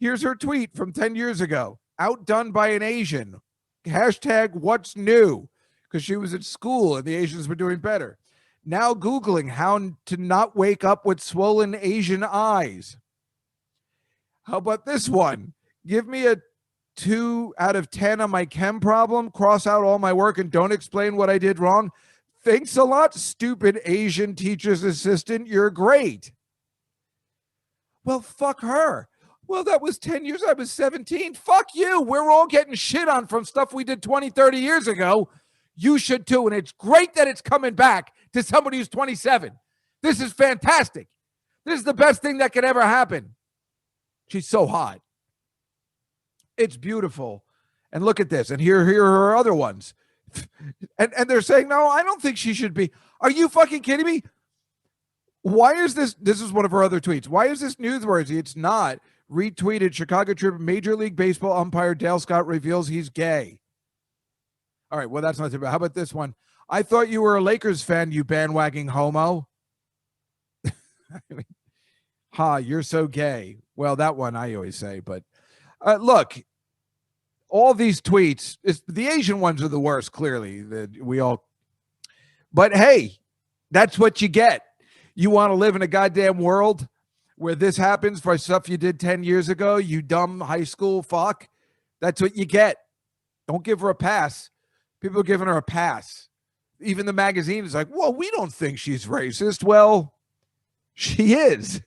Here's her tweet from 10 years ago. Outdone by an Asian. Hashtag what's new? Because she was at school and the Asians were doing better. Now Googling how to not wake up with swollen Asian eyes. How about this one? Give me a 2 out of 10 on my chem problem, cross out all my work and don't explain what I did wrong. Thanks a lot, stupid Asian teacher's assistant. You're great. Well, fuck her. Well, that was 10 years. I was 17. Fuck you. We're all getting shit on from stuff we did 20, 30 years ago. You should too. And it's great that it's coming back to somebody who's 27. This is fantastic. This is the best thing that could ever happen. She's so hot. It's beautiful. And look at this. And here are her other ones. And they're saying, no, I don't think she should be. Are you fucking kidding me? Why is this? This is one of her other tweets. Why is this newsworthy? It's not. Retweeted Chicago Tribune. Major League Baseball umpire Dale Scott reveals he's gay. All right. Well, that's not too bad. How about this one? I thought you were a Lakers fan, you bandwagon homo. I mean, you're so gay. Well, that one I always say, but look, all these tweets, the Asian ones are the worst, clearly. But hey, that's what you get. You want to live in a goddamn world where this happens for stuff you did 10 years ago, you dumb high school fuck? That's what you get. Don't give her a pass. People are giving her a pass. Even the magazine is like, well, we don't think she's racist. Well, she is.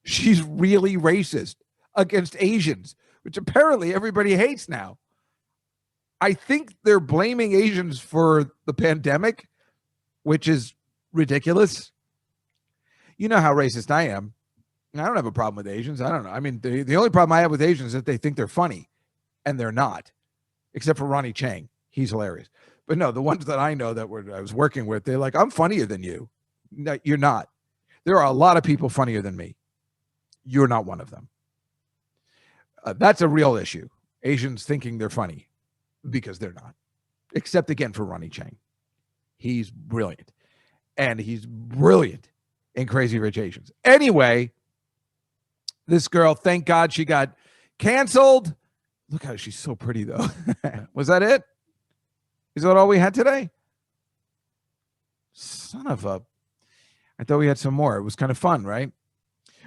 She's really racist against Asians, which apparently everybody hates now. I think they're blaming Asians for the pandemic, which is ridiculous. You know how racist I am. I don't have a problem with Asians. I don't know. I mean, the only problem I have with Asians is that they think they're funny, and they're not, except for Ronnie Chang. He's hilarious. But no, the ones that I know that I was working with, they're like, I'm funnier than you. No, you're not. There are a lot of people funnier than me. You're not one of them. That's a real issue. Asians thinking they're funny because they're not. Except, again, for Ronnie Chang. He's brilliant. And he's brilliant in Crazy Rich Asians. Anyway, this girl, thank God she got canceled. Look how she's so pretty, though. Was that it? Is that all we had today? Son of a... I thought we had some more. It was kind of fun, right?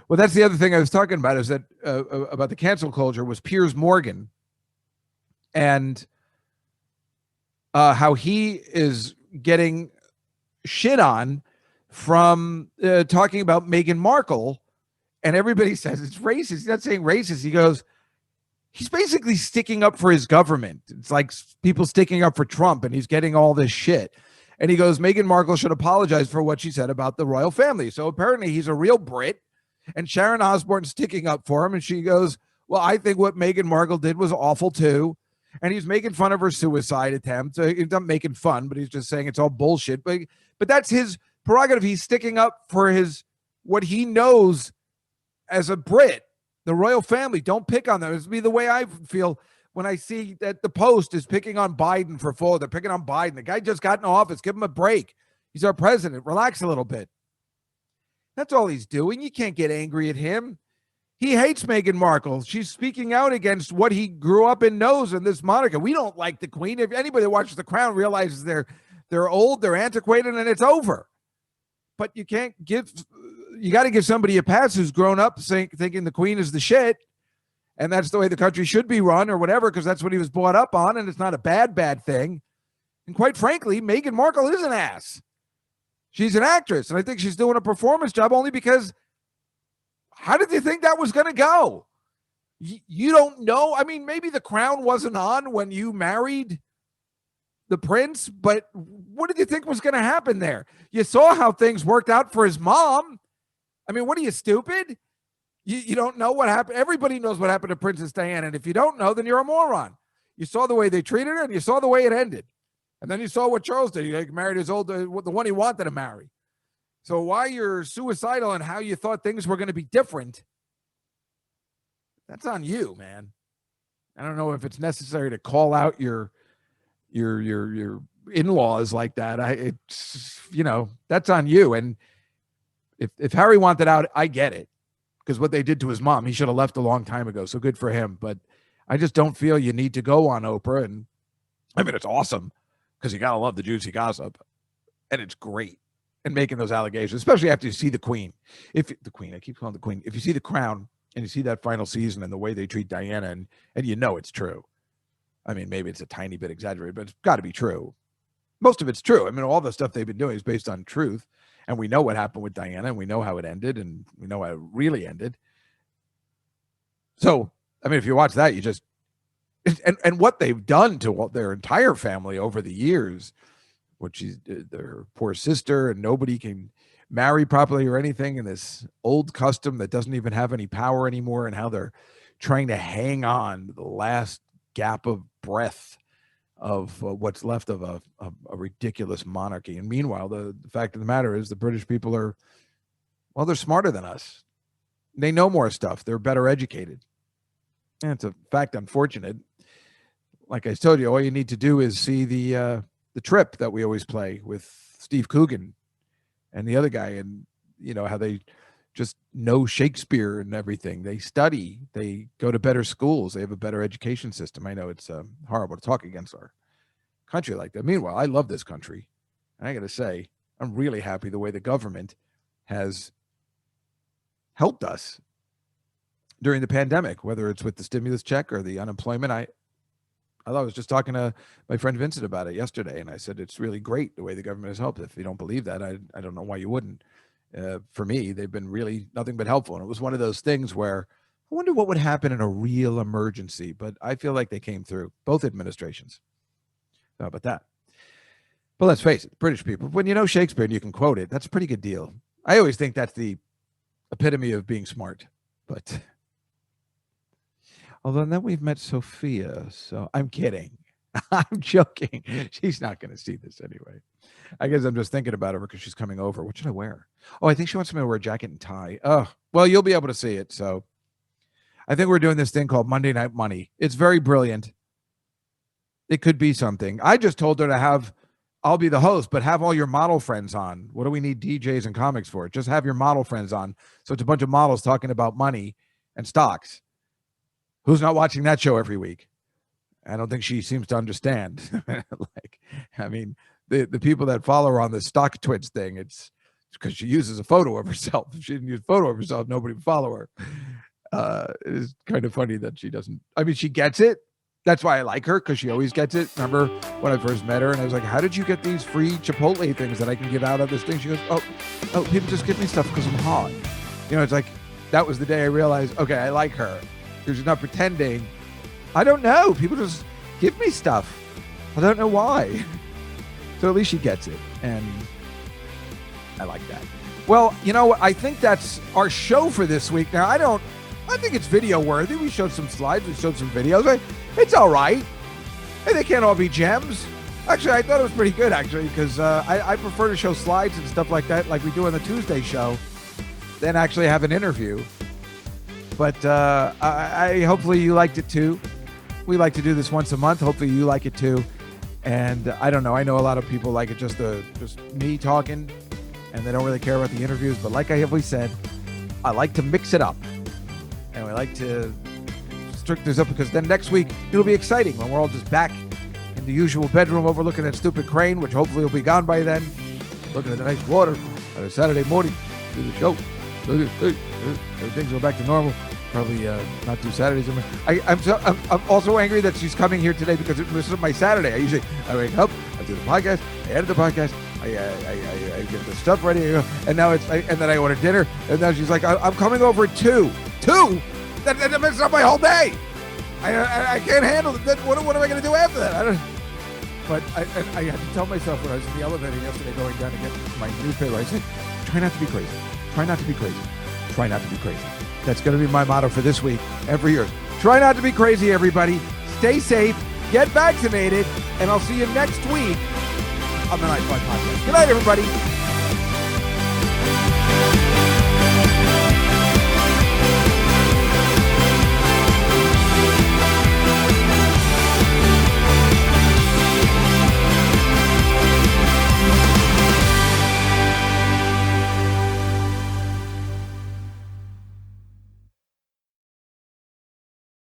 Well, that's the other thing I was talking about is that about the cancel culture was Piers Morgan and how he is getting shit on from talking about Meghan Markle, and everybody says it's racist. He's not saying racist. He goes, he's basically sticking up for his government. It's like people sticking up for Trump, and he's getting all this shit. And he goes, Meghan Markle should apologize for what she said about the royal family. So apparently he's a real Brit. And Sharon Osbourne's sticking up for him. And she goes, well, I think what Meghan Markle did was awful too. And he's making fun of her suicide attempt. He's not making fun, but he's just saying it's all bullshit. But that's his prerogative. He's sticking up for what he knows as a Brit, the royal family. Don't pick on them. It's be the way I feel when I see that the Post is picking on Biden for full. They're picking on Biden. The guy just got in office. Give him a break. He's our president. Relax a little bit. That's all he's doing. You can't get angry at him. He hates Meghan Markle. She's speaking out against what he grew up and knows in this monarchy. We don't like the Queen. If anybody that watches The Crown realizes they're old, they're antiquated, and it's over. But you got to give somebody a pass who's grown up thinking the Queen is the shit, and that's the way the country should be run or whatever, because that's what he was brought up on, and it's not a bad thing. And quite frankly, Meghan Markle is an ass. She's an actress, and I think she's doing a performance job only because how did you think that was going to go? You don't know. I mean, maybe The Crown wasn't on when you married the prince, but what did you think was going to happen there? You saw how things worked out for his mom. I mean, what are you, stupid? You don't know what happened. Everybody knows what happened to Princess Diana, and if you don't know, then you're a moron. You saw the way they treated her, and you saw the way it ended. And then you saw what Charles did. He married the one he wanted to marry. So why you're suicidal and how you thought things were going to be different, that's on you, man. I don't know if it's necessary to call out your your in-laws like that, it's, that's on you. And if Harry wanted out, I get it, because what they did to his mom, he should have left a long time ago. So good for him. But I just don't feel you need to go on Oprah. And I mean, it's awesome because you got to love the juicy gossip, and it's great. And making those allegations, especially after you see the Queen. I keep calling the Queen. If you see The Crown and you see that final season and the way they treat Diana, and it's true. I mean, maybe it's a tiny bit exaggerated, but it's got to be true. Most of it's true. I mean, all the stuff they've been doing is based on truth. And we know what happened with Diana, and we know how it ended, and we know how it really ended. So, I mean, if you watch that, you just, and what they've done to their entire family over the years, their poor sister, and nobody can marry properly or anything, and this old custom that doesn't even have any power anymore, and how they're trying to hang on to the last gap of breath of what's left of a ridiculous monarchy. And meanwhile, the fact of the matter is the British people they're smarter than us. They know more stuff. They're better educated. And it's a fact, unfortunate. Like I told you, all you need to do is see the Trip that we always play with Steve Coogan and the other guy, and how they just know Shakespeare and everything. They study, they go to better schools, they have a better education system. I know it's horrible to talk against our country like that. Meanwhile, I love this country. And I got to say, I'm really happy the way the government has helped us during the pandemic, whether it's with the stimulus check or the unemployment. I was just talking to my friend Vincent about it yesterday, and I said it's really great the way the government has helped. If you don't believe that, I don't know why you wouldn't. For me, they've been really nothing but helpful. And it was one of those things where I wonder what would happen in a real emergency, but I feel like they came through, both administrations. How about that? But let's face it, British people, when you know Shakespeare and you can quote it, that's a pretty good deal. I always think that's the epitome of being smart. But although then we've met Sophia, so I'm kidding. I'm joking. She's not going to see this anyway. I guess I'm just thinking about her because she's coming over. What should I wear? Oh, I think she wants me to wear a jacket and tie. Oh, well, you'll be able to see it. So I think we're doing this thing called Monday Night Money. It's very brilliant. It could be something. I just told her to I'll be the host, but have all your model friends on. What do we need DJs and comics for? Just have your model friends on. So it's a bunch of models talking about money and stocks. Who's not watching that show every week? I don't think she seems to understand. The people that follow her on the stock twits thing, it's because she uses a photo of herself. If she didn't use a photo of herself, nobody would follow her. It is kind of funny that she doesn't. I mean, she gets it. That's why I like her, because she always gets it. Remember when I first met her and I was like, how did you get these free Chipotle things that I can get out of this thing? She goes, oh, people just give me stuff because I'm hot. It's like, that was the day I realized, okay, I like her. Because she's not pretending. I don't know. People just give me stuff. I don't know why. So at least she gets it. And I like that. Well, I think that's our show for this week. Now, I think it's video worthy. We showed some slides. We showed some videos. It's all right. Hey, they can't all be gems. Actually, I thought it was pretty good, because I prefer to show slides and stuff like that, like we do on the Tuesday show, than actually have an interview. But I hopefully you liked it too. We like to do this once a month. Hopefully you like it too. And I don't know. I know a lot of people like it just me talking, and they don't really care about the interviews. But like I always said, I like to mix it up. And we like to strict this up, because then next week it'll be exciting when we're all just back in the usual bedroom overlooking that stupid crane, which hopefully will be gone by then. Looking at the nice water on a Saturday morning. Do the show. Things go back to normal. Probably not do Saturdays. I'm also angry that she's coming here today, because this is my Saturday. I wake up, I do the podcast, I edit the podcast, I get the stuff ready, and now and then I order dinner, and now she's like, I'm coming over at 2. 2? That messes up my whole day. I can't handle it. Then what am I going to do after that? But I had to tell myself when I was in the elevator yesterday going down to get my newspaper, I said, try not to be crazy. Try not to be crazy. Try not to be crazy. That's going to be my motto for this week, every year. Try not to be crazy, everybody. Stay safe. Get vaccinated. And I'll see you next week on the Night Fly Podcast. Good night, everybody.